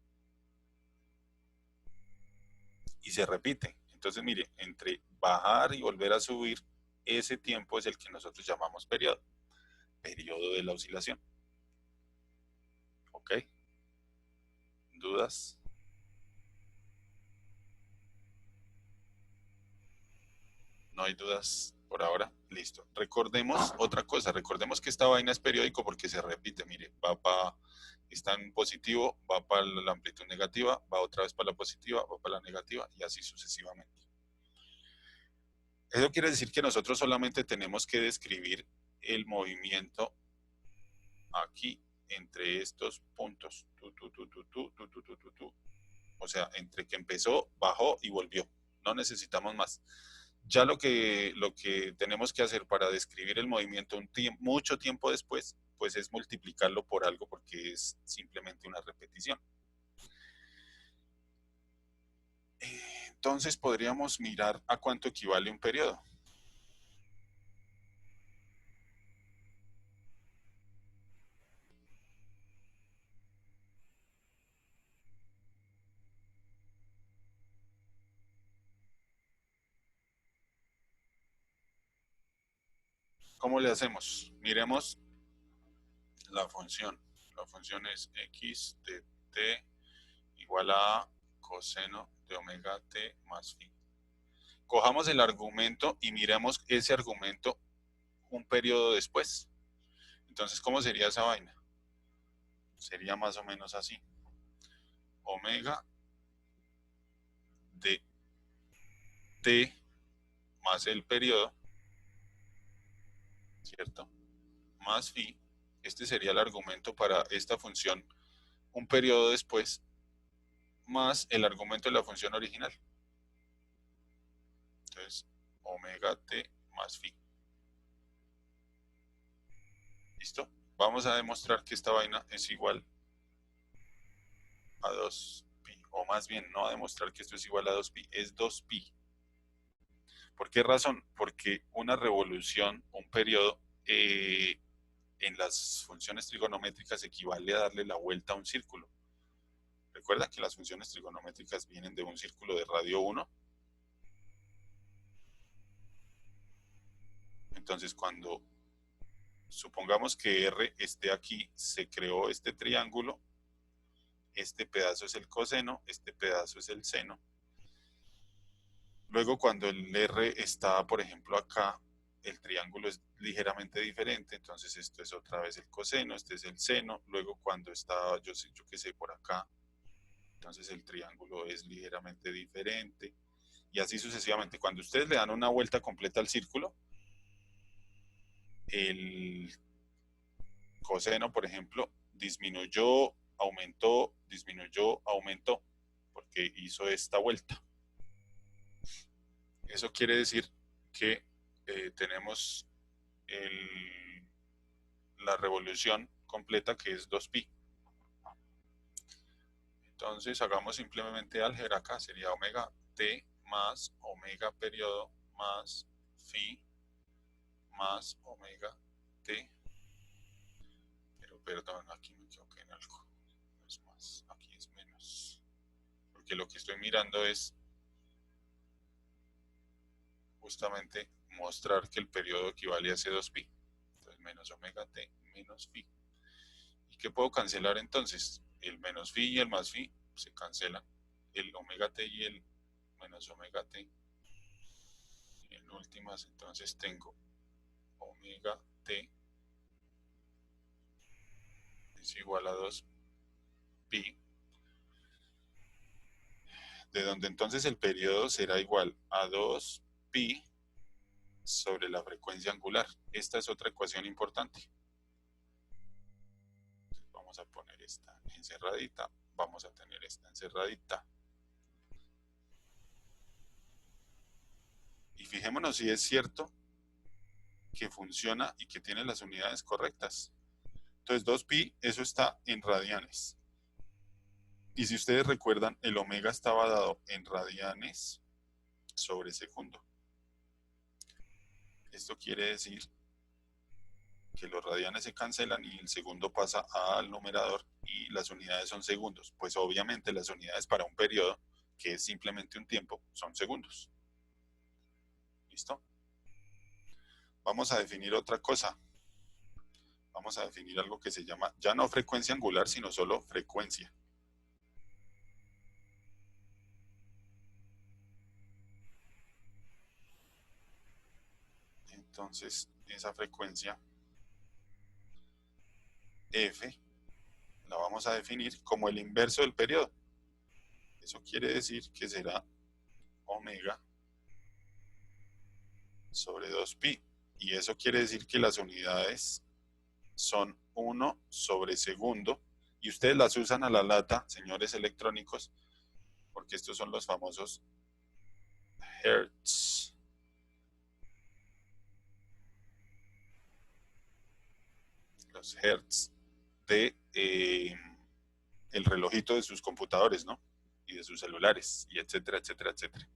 Y se repite. Entonces mire, entre bajar y volver a subir, ese tiempo es el que nosotros llamamos periodo. Periodo de la oscilación. ¿Ok? ¿Dudas? No hay dudas por ahora. Listo. Recordemos otra cosa. Recordemos que esta vaina es periódico porque se repite. Mire, está en positivo, va para la amplitud negativa, va otra vez para la positiva, va para la negativa y así sucesivamente. Eso quiere decir que nosotros solamente tenemos que describir el movimiento aquí entre estos puntos. O sea, entre que empezó, bajó y volvió. No necesitamos más. Ya lo que tenemos que hacer para describir el movimiento mucho tiempo después, pues es multiplicarlo por algo porque es simplemente una repetición. Entonces podríamos mirar a cuánto equivale un periodo. ¿Cómo le hacemos? Miremos la función. La función es x de t igual a coseno de omega t más phi. Cojamos el argumento y miremos ese argumento un periodo después. Entonces, ¿cómo sería esa vaina? Sería más o menos así. Omega de t más el periodo, ¿cierto? Más phi. Este sería el argumento para esta función un periodo después, más el argumento de la función original. Entonces, omega t más phi. ¿Listo? Vamos a demostrar que esta vaina es igual a 2pi, o más bien, no a demostrar que esto es igual a 2pi, es 2pi. ¿Por qué razón? Porque una revolución, un periodo, en las funciones trigonométricas equivale a darle la vuelta a un círculo. Recuerda que las funciones trigonométricas vienen de un círculo de radio 1. Entonces, cuando supongamos que R esté aquí, se creó este triángulo, este pedazo es el coseno, este pedazo es el seno. Luego, cuando el R está, por ejemplo, acá, el triángulo es ligeramente diferente, entonces esto es otra vez el coseno, este es el seno. Luego, cuando está, yo qué sé, por acá, entonces el triángulo es ligeramente diferente. Y así sucesivamente. Cuando ustedes le dan una vuelta completa al círculo, el coseno, por ejemplo, disminuyó, aumentó, porque hizo esta vuelta. Eso quiere decir que tenemos la revolución completa, que es 2pi. Entonces hagamos simplemente álgebra acá, sería omega t más omega periodo más phi más omega t. Pero perdón, aquí me equivoqué en algo. No es más, aquí es menos. Porque lo que estoy mirando es justamente mostrar que el periodo equivale a ese 2pi. Entonces menos omega t menos phi. ¿Y qué puedo cancelar entonces? El menos phi y el más phi se cancelan. El omega t y el menos omega t. En últimas, entonces tengo omega t es igual a 2pi, de donde entonces el periodo será igual a 2pi sobre la frecuencia angular. Esta es otra ecuación importante. Entonces vamos a poner esta encerradita, vamos a tener esta encerradita. Y fijémonos si es cierto que funciona y que tiene las unidades correctas. Entonces 2pi, eso está en radianes. Y si ustedes recuerdan, el omega estaba dado en radianes sobre segundo. Esto quiere decir que los radianes se cancelan y el segundo pasa al numerador y las unidades son segundos. Pues obviamente las unidades para un periodo, que es simplemente un tiempo, son segundos. ¿Listo? Vamos a definir otra cosa. Vamos a definir algo que se llama, ya no frecuencia angular, sino solo frecuencia. Entonces, esa frecuencia F la vamos a definir como el inverso del periodo. Eso quiere decir que será omega sobre 2pi. Y eso quiere decir que las unidades son 1 sobre segundo. Y ustedes las usan a la lata, señores electrónicos, porque estos son los famosos hertz. Los hertz de el relojito de sus computadores, ¿no? Y de sus celulares, y etcétera, etcétera, etcétera.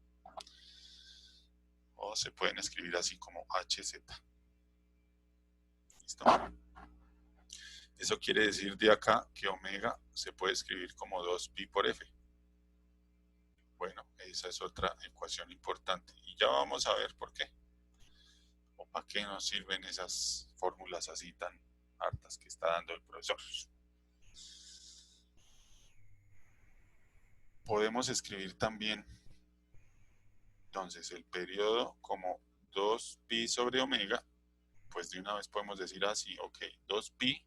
O se pueden escribir así como HZ. ¿Listo? Eso quiere decir de acá que omega se puede escribir como 2pi por f. Bueno, esa es otra ecuación importante. Y ya vamos a ver por qué. O para qué nos sirven esas fórmulas así tan hartas que está dando el profesor. Podemos escribir también, entonces, el periodo como 2pi sobre omega. Pues de una vez podemos decir así, ok, 2pi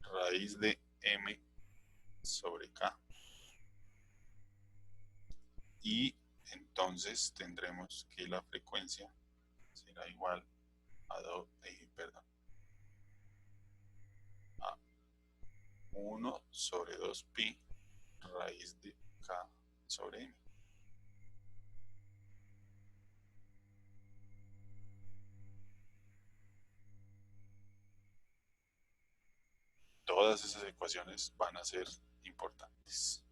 raíz de m sobre k. Y entonces tendremos que la frecuencia será igual a, a 1 sobre 2pi raíz de k sobre m. todas esas ecuaciones van a ser importantes.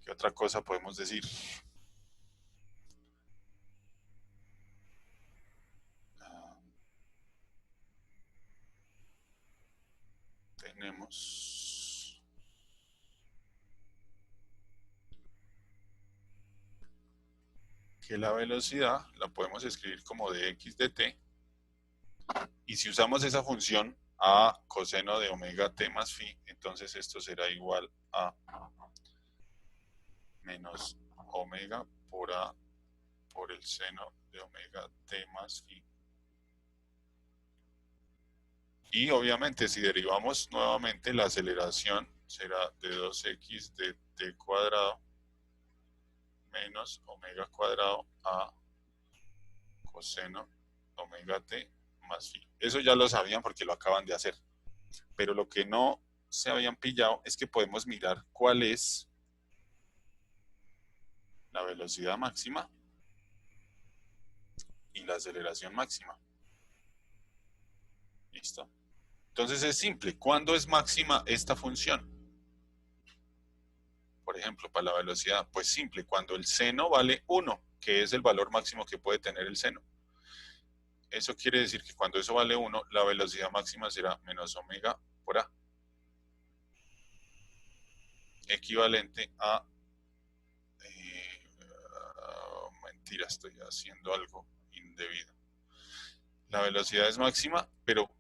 ¿Qué otra cosa podemos decir? Tenemos que la velocidad la podemos escribir como dx dt, y si usamos esa función a coseno de omega t más phi, entonces esto será igual a menos omega por a por el seno de omega t más phi. Y obviamente si derivamos nuevamente, la aceleración será de 2x de t cuadrado menos omega cuadrado a coseno omega t más phi. Eso ya lo sabían porque lo acaban de hacer. Pero lo que no se habían pillado es que podemos mirar cuál es la velocidad máxima y la aceleración máxima. ¿Listo? Entonces es simple. ¿Cuándo es máxima esta función? Por ejemplo, para la velocidad, pues simple, cuando el seno vale 1, que es el valor máximo que puede tener el seno. Eso quiere decir que cuando eso vale 1, la velocidad máxima será menos omega por a, equivalente a... mentira, estoy haciendo algo indebido. La velocidad es máxima, pero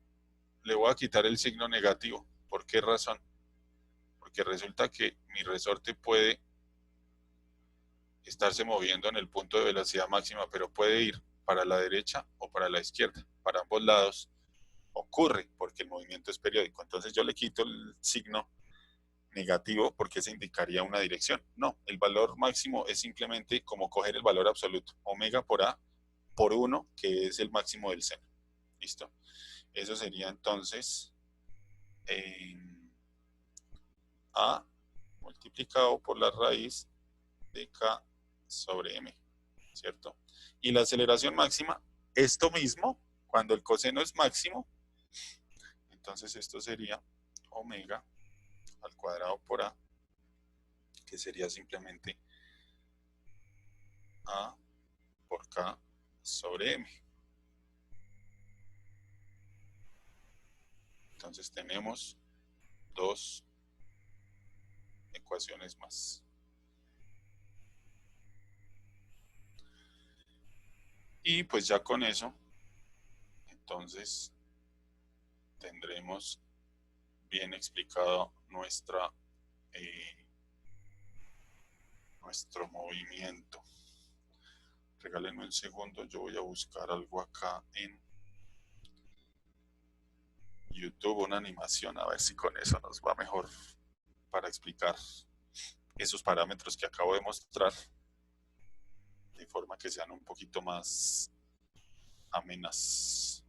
le voy a quitar el signo negativo. ¿Por qué razón? Porque resulta que mi resorte puede estarse moviendo en el punto de velocidad máxima, pero puede ir para la derecha o para la izquierda. Para ambos lados ocurre porque el movimiento es periódico. Entonces yo le quito el signo negativo porque se indicaría una dirección. No, el valor máximo es simplemente como coger el valor absoluto, omega por a por 1, que es el máximo del seno. ¿Listo? Eso sería entonces a multiplicado por la raíz de k sobre m, ¿cierto? Y la aceleración máxima, esto mismo, cuando el coseno es máximo, entonces esto sería omega al cuadrado por a, que sería simplemente a por k sobre m. Entonces tenemos dos ecuaciones más. Y pues ya con eso, entonces tendremos bien explicado nuestro movimiento. Regálenme un segundo, yo voy a buscar algo acá en YouTube, una animación, a ver si con eso nos va mejor para explicar esos parámetros que acabo de mostrar, de forma que sean un poquito más amenas.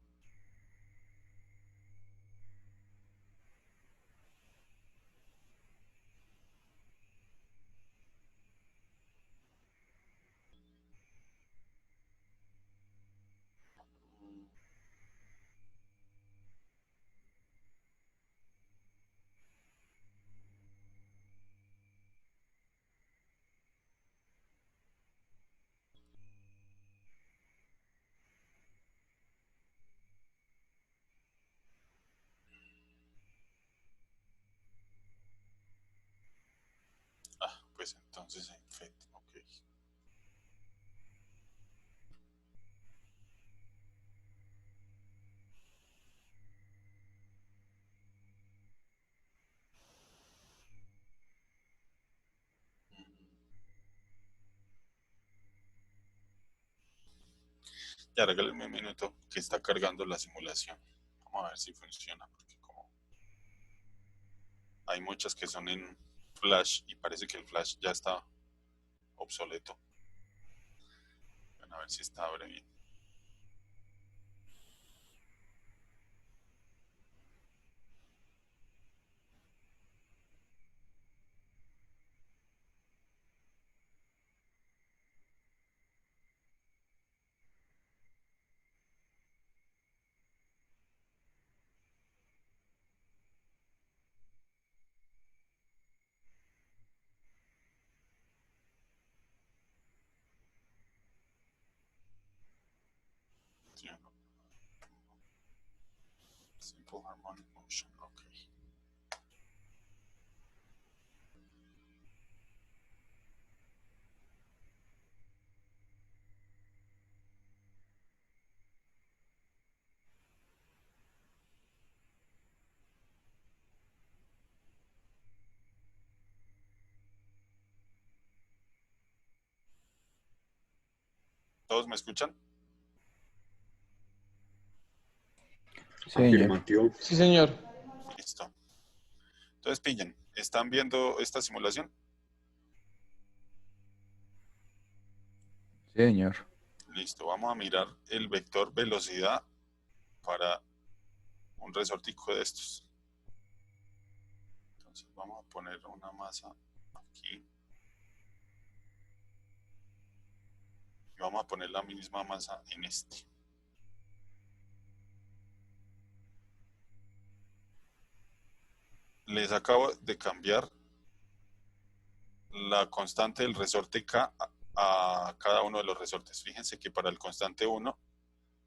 Pues entonces en FET, ok. Ya regálenme un minuto que está cargando la simulación. Vamos a ver si funciona, porque como hay muchas que son en Flash y parece que el Flash ya está obsoleto. Bueno, a ver si está abre bien. Simple harmonic motion, ok. ¿Todos me escuchan? Sí, señor. Afirmativo. Sí, señor. Listo. Entonces, pillen, ¿están viendo esta simulación? Sí, señor. Listo, vamos a mirar el vector velocidad para un resortico de estos. Entonces vamos a poner una masa aquí. Y vamos a poner la misma masa en este. Les acabo de cambiar la constante del resorte K a cada uno de los resortes. Fíjense que para el constante 1,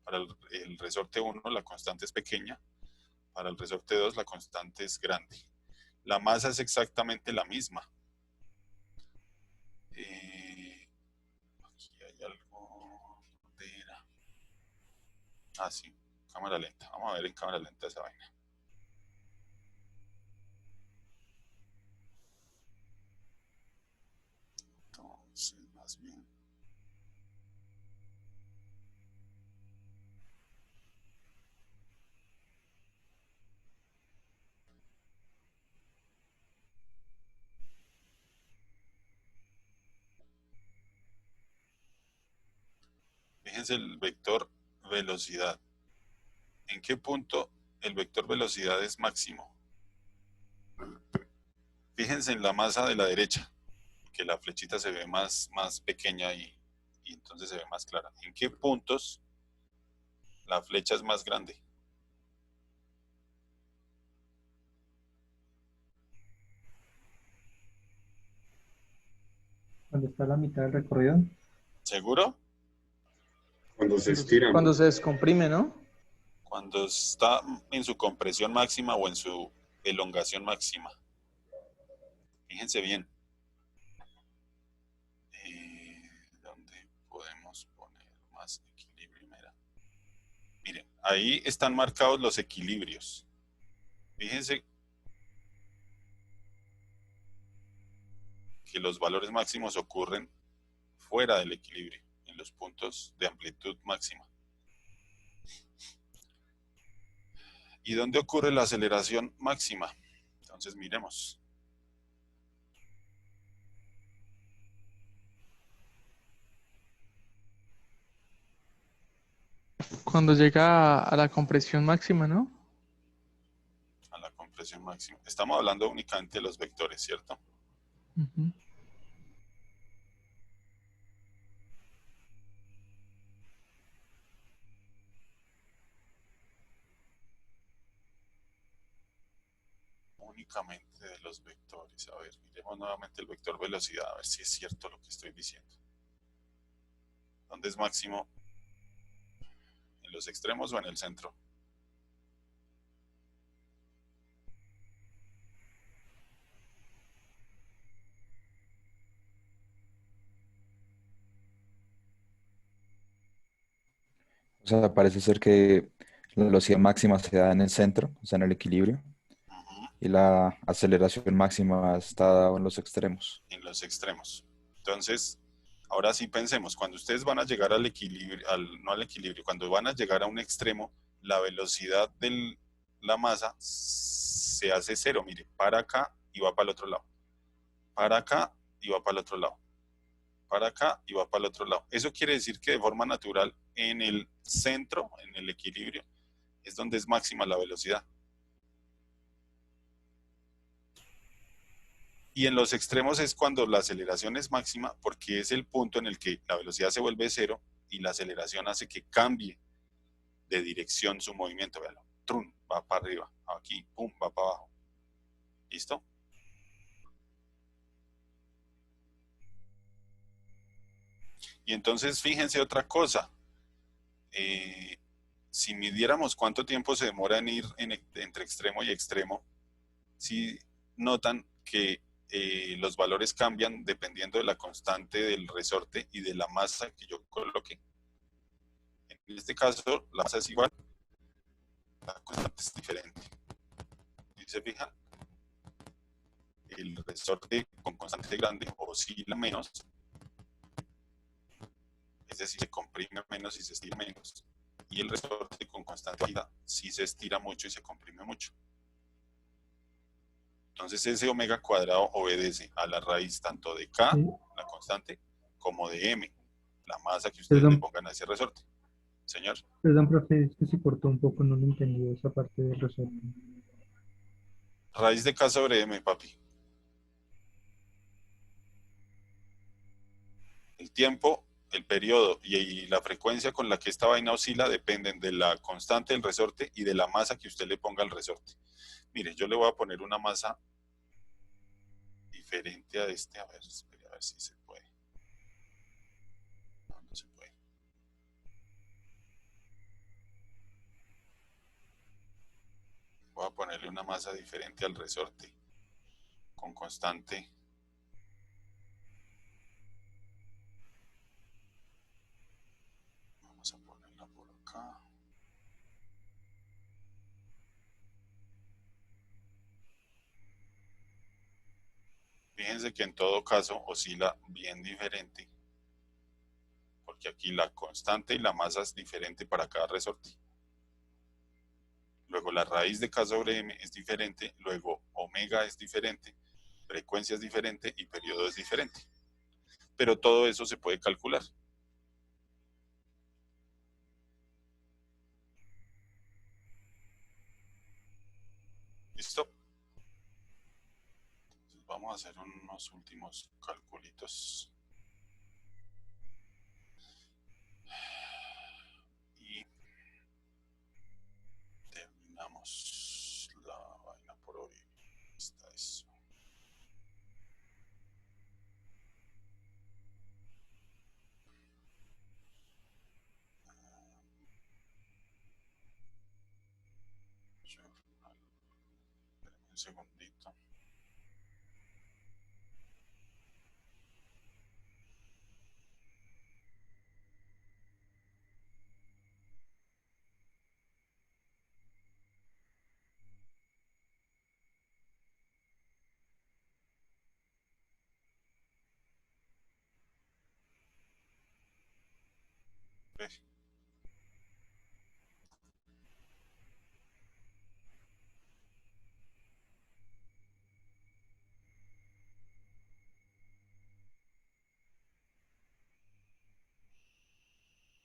para el resorte 1 la constante es pequeña, para el resorte 2 la constante es grande. La masa es exactamente la misma. Aquí hay algo. ¿Dónde era? Ah, sí, cámara lenta. Vamos a ver en cámara lenta esa vaina. Entonces, más bien. Fíjense el vector velocidad. ¿En qué punto el vector velocidad es máximo? Fíjense en la masa de la derecha, que la flechita se ve más pequeña y entonces se ve más clara. ¿En qué puntos la flecha es más grande? Cuando está a la mitad del recorrido. ¿Seguro? Cuando se estiran. Cuando se descomprime, ¿no? Cuando está en su compresión máxima o en su elongación máxima. Fíjense bien. ¿Dónde podemos poner más equilibrio? Miren, ahí están marcados los equilibrios. Fíjense que los valores máximos ocurren fuera del equilibrio, en los puntos de amplitud máxima. ¿Y dónde ocurre la aceleración máxima? Entonces miremos. Cuando llega a la compresión máxima, ¿no? A la compresión máxima. Estamos hablando únicamente de los vectores, ¿cierto? Ujú. Únicamente de los vectores. A ver, miremos nuevamente el vector velocidad, a ver si es cierto lo que estoy diciendo. ¿Dónde es máximo? ¿En los extremos o en el centro? O sea, parece ser que la velocidad máxima se da en el centro, o sea, en el equilibrio, Ujú, y la aceleración máxima está en los extremos. en los extremos. Entonces, ahora sí pensemos, cuando ustedes van a llegar al equilibrio, no al equilibrio, cuando van a llegar a un extremo, la velocidad de la masa se hace cero, mire, para acá y va para el otro lado. Para acá y va para el otro lado. Para acá y va para el otro lado. Eso quiere decir que de forma natural, en el centro, en el equilibrio, es donde es máxima la velocidad. Y en los extremos es cuando la aceleración es máxima, porque es el punto en el que la velocidad se vuelve cero y la aceleración hace que cambie de dirección su movimiento. Véalo. Trun, va para arriba. Aquí, pum, va para abajo. ¿Listo? Y entonces fíjense otra cosa. si midiéramos cuánto tiempo se demora en ir entre extremo y extremo, sí notan que los valores cambian dependiendo de la constante del resorte y de la masa que yo coloque. En este caso, la masa es igual, la constante es diferente. Si se fijan, el resorte con constante grande oscila menos, es decir, se comprime menos y se estira menos. Y el resorte con constante bajita sí se estira mucho y se comprime mucho. Entonces ese omega cuadrado obedece a la raíz tanto de K, Sí. la constante, como de M, la masa que ustedes le Perdón, pongan a ese resorte. Señor, perdón, profe, es que se cortó un poco, no lo entendí esa parte del resorte. raíz de K sobre M, papi. El tiempo, el periodo y la frecuencia con la que esta vaina oscila dependen de la constante del resorte y de la masa que usted le ponga al resorte. Mire, yo le voy a poner una masa diferente a este. A ver, espere, a ver si se puede. No, no se puede. Voy a ponerle una masa diferente al resorte con constante. Vamos a ponerla por acá. Fíjense que en todo caso oscila bien diferente, porque aquí la constante y la masa es diferente para cada resorte. Luego la raíz de K sobre M es diferente, luego omega es diferente, frecuencia es diferente y periodo es diferente. Pero todo eso se puede calcular. ¿Listo? Entonces vamos a hacer unos últimos calculitos. Y terminamos la vaina por hoy. Está eso. Un segundito.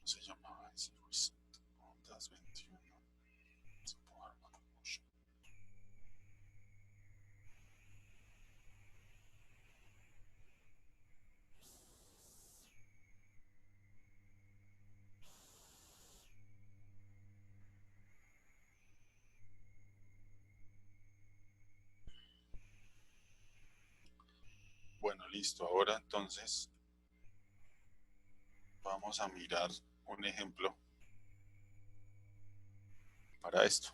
Se llamaba ese reset. Ondas 21. Bueno, listo. Ahora entonces vamos a mirar un ejemplo para esto.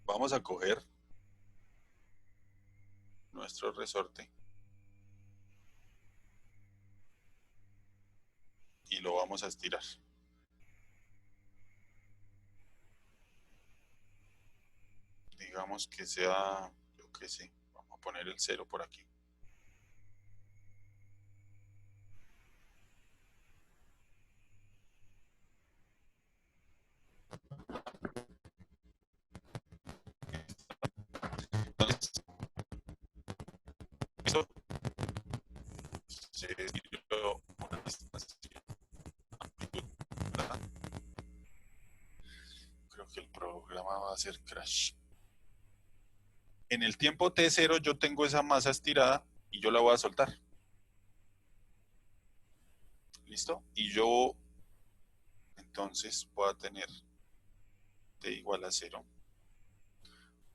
Vamos a coger nuestro resorte y lo vamos a estirar. Digamos que sea, yo qué sé, vamos a poner el 0 por aquí. Entonces, esto se estiró una distancia, amplitud, ¿verdad? Creo que el programa va a hacer crash. En el tiempo t0 yo tengo esa masa estirada y yo la voy a soltar. ¿Listo? Y yo entonces voy a tener t igual a 0.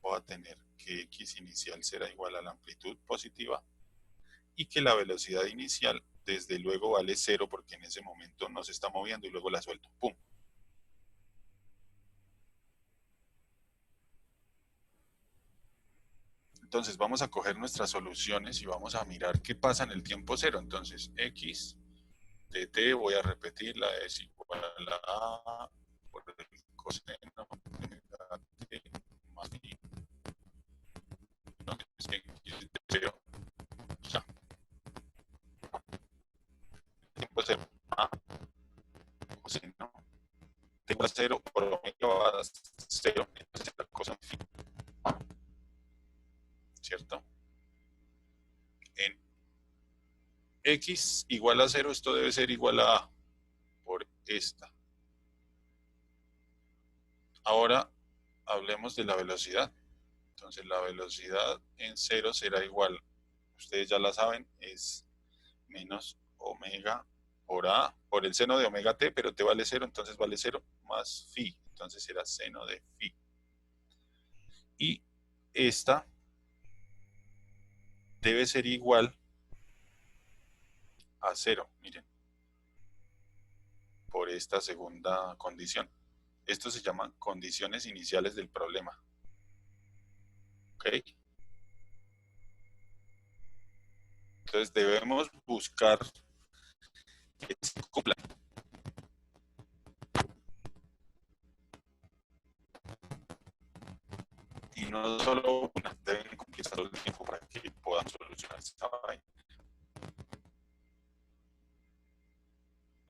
Voy a tener que x inicial será igual a la amplitud positiva y que la velocidad inicial desde luego vale 0 porque en ese momento no se está moviendo y luego la suelto. ¡Pum! Entonces vamos a coger nuestras soluciones y vamos a mirar qué pasa en el tiempo cero. Entonces x de t, voy a repetirla, es igual a por el coseno de t más i. Entonces x de 0, ya. Tiempo cero, a coseno t igual a 0 por omega va a 0, entonces la cosa en fin, ¿cierto? En x igual a 0, esto debe ser igual a por esta. Ahora hablemos de la velocidad. Entonces la velocidad en 0 será igual, ustedes ya la saben, es menos omega por a, por el seno de omega t, pero t vale 0, entonces vale 0 más phi, entonces será seno de phi. Y esta debe ser igual a 0, miren, por esta segunda condición. Esto se llaman condiciones iniciales del problema. ¿Ok? Entonces debemos buscar que se cumplan. Y no solo una, deben cumplir todo el tiempo para que puedan solucionar esta vaina.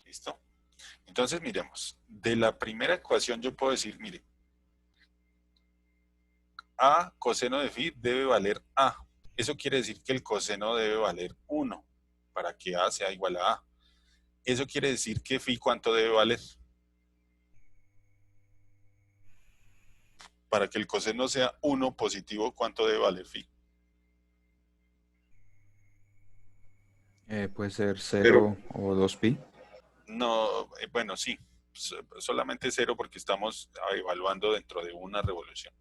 ¿Listo? Entonces miremos. De la primera ecuación yo puedo decir, mire, a coseno de phi debe valer a. Eso quiere decir que el coseno debe valer 1 para que a sea igual a a. Eso quiere decir que phi, ¿cuánto debe valer? Para que el coseno sea 1 positivo, ¿cuánto debe valer phi? Puede ser 0 Cero. o 2pi. No, bueno, sí, solamente 0 porque estamos evaluando dentro de una revolución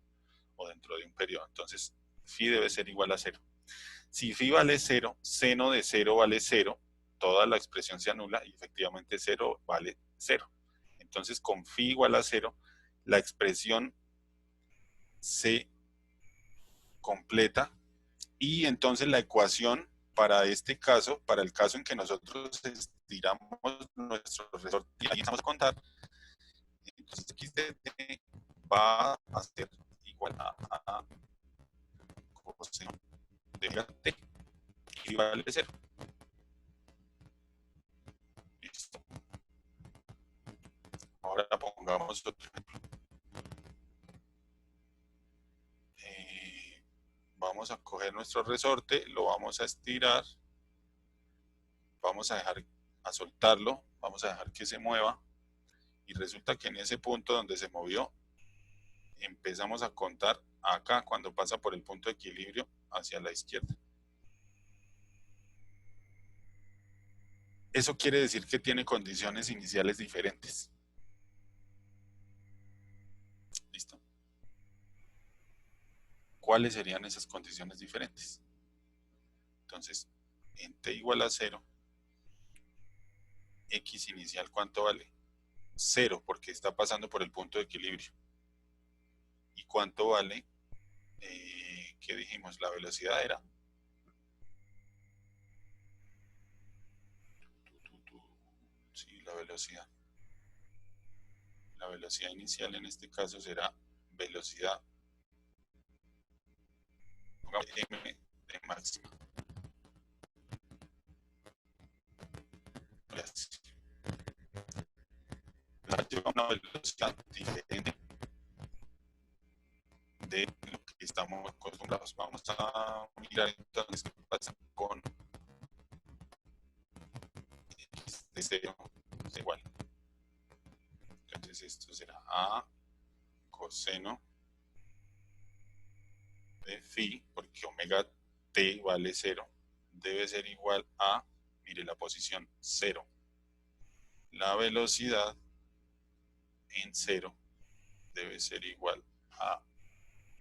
o dentro de un periodo. Entonces, phi debe ser igual a 0. Si phi vale 0, seno de 0 vale 0, toda la expresión se anula y efectivamente 0 vale 0. Entonces, con phi igual a 0, la expresión se completa y entonces la ecuación para este caso, para el caso en que nosotros estiramos nuestro resorte y ahí vamos a contar, entonces x de t va a ser igual a coseno de t y vale 0. Listo. Ahora pongamos otro ejemplo. Vamos a coger nuestro resorte, lo vamos a estirar, vamos a dejar a soltarlo, vamos a dejar que se mueva y resulta que en ese punto donde se movió empezamos a contar acá cuando pasa por el punto de equilibrio hacia la izquierda. Eso quiere decir que tiene condiciones iniciales diferentes. ¿Listo? ¿Cuáles serían esas condiciones diferentes? Entonces, en t igual a 0, x inicial, ¿cuánto vale? 0, porque está pasando por el punto de equilibrio. ¿Y cuánto vale? ¿Qué dijimos? La velocidad era. Sí, la velocidad. La velocidad inicial en este caso será velocidad m de máxima. La lleva a una velocidad diferente de lo que estamos acostumbrados. Vamos a mirar entonces qué pasa con x de 0 es igual. Entonces esto será a coseno de phi, porque omega t vale 0, debe ser igual a, mire la posición 0. La velocidad en 0 debe ser igual a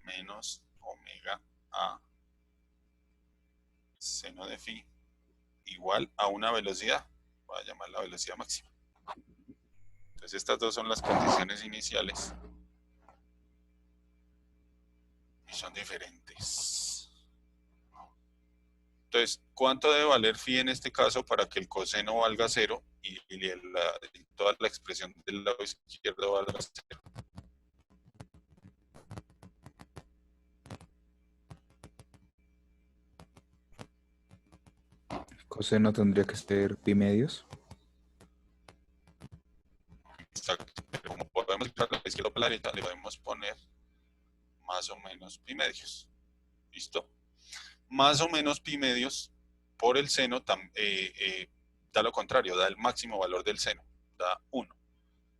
menos omega a seno de phi igual a una velocidad, voy a llamar la velocidad máxima. Entonces estas dos son las condiciones iniciales y son diferentes. Entonces, ¿cuánto debe valer phi en este caso para que el coseno valga 0 y toda la expresión del lado izquierdo valga 0? Coseno tendría que ser pi medios. Exacto. Pero como podemos ir a la izquierda o a la derecha, le podemos poner más o menos pi medios. ¿Listo? Más o menos pi medios por el seno da lo contrario, da el máximo valor del seno, da 1.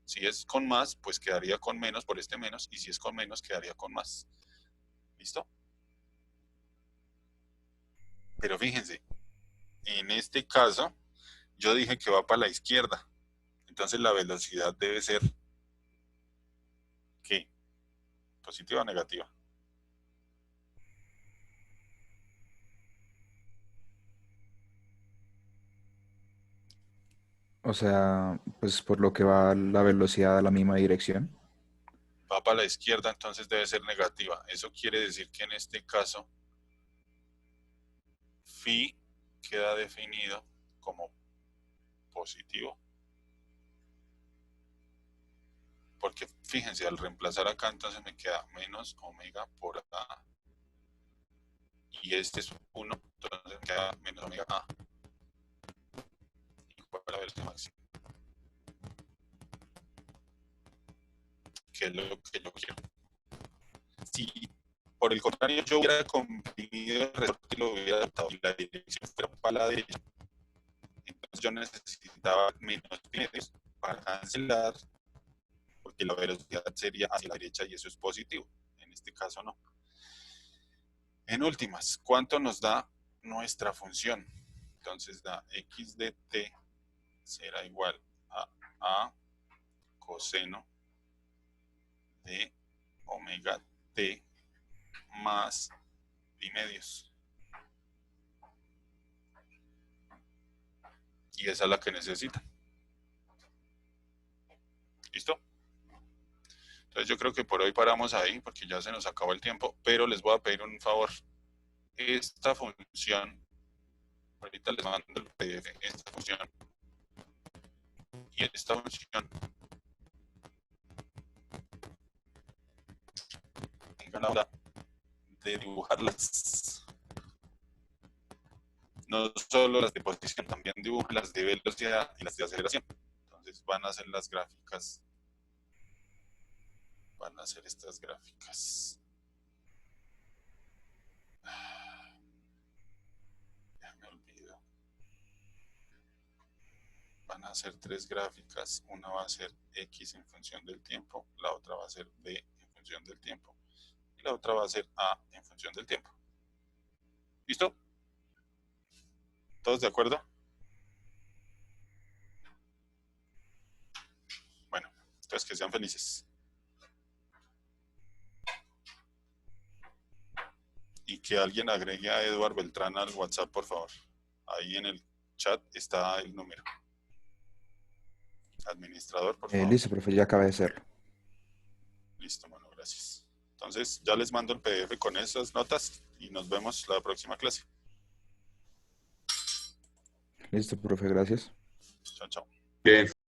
Si es con más, pues quedaría con menos por este menos, y si es con menos, quedaría con más. ¿Listo? Pero fíjense, en este caso, yo dije que va para la izquierda. Entonces la velocidad debe ser, ¿qué? ¿Positiva o negativa? O sea, pues por lo que va la velocidad a la misma dirección. Va para la izquierda, entonces debe ser negativa. Eso quiere decir que en este caso, phi queda definido como positivo. Porque fíjense, al reemplazar acá, entonces me queda menos omega por A. Y este es 1, entonces me queda menos omega A. Igual a la velocidad máxima. Que es lo que yo quiero. Si por el contrario yo hubiera comprimido el resorte y lo hubiera adaptado y la dirección fuera para la derecha, entonces yo necesitaba menos medios para cancelar, porque la velocidad sería hacia la derecha y eso es positivo. En este caso no. En últimas, ¿cuánto nos da nuestra función? Entonces da x de t será igual a coseno de omega t más pi medios. Y esa es la que necesitan. ¿Listo? Entonces yo creo que por hoy paramos ahí porque ya se nos acabó el tiempo, pero les voy a pedir un favor. Esta función, ahorita les mando el PDF, esta función y esta función, tengan la hora de dibujarlas. No solo las de posición, también dibujan las de velocidad y las de aceleración. Entonces van a hacer las gráficas. Van a hacer estas gráficas. Ya me olvido. Van a hacer 3 gráficas. Una va a ser X en función del tiempo, la otra va a ser B en función del tiempo y la otra va a ser A en función del tiempo. ¿Listo? ¿Todos de acuerdo? Bueno, entonces que sean felices. Y que alguien agregue a Eduard Beltrán al WhatsApp, por favor. Ahí en el chat está el número. Administrador, por favor. Listo, profe, ya acabé de hacerlo. Listo, bueno, gracias. Entonces, ya les mando el PDF con esas notas y nos vemos la próxima clase. Listo, profe, gracias. Chao, chao. Bien.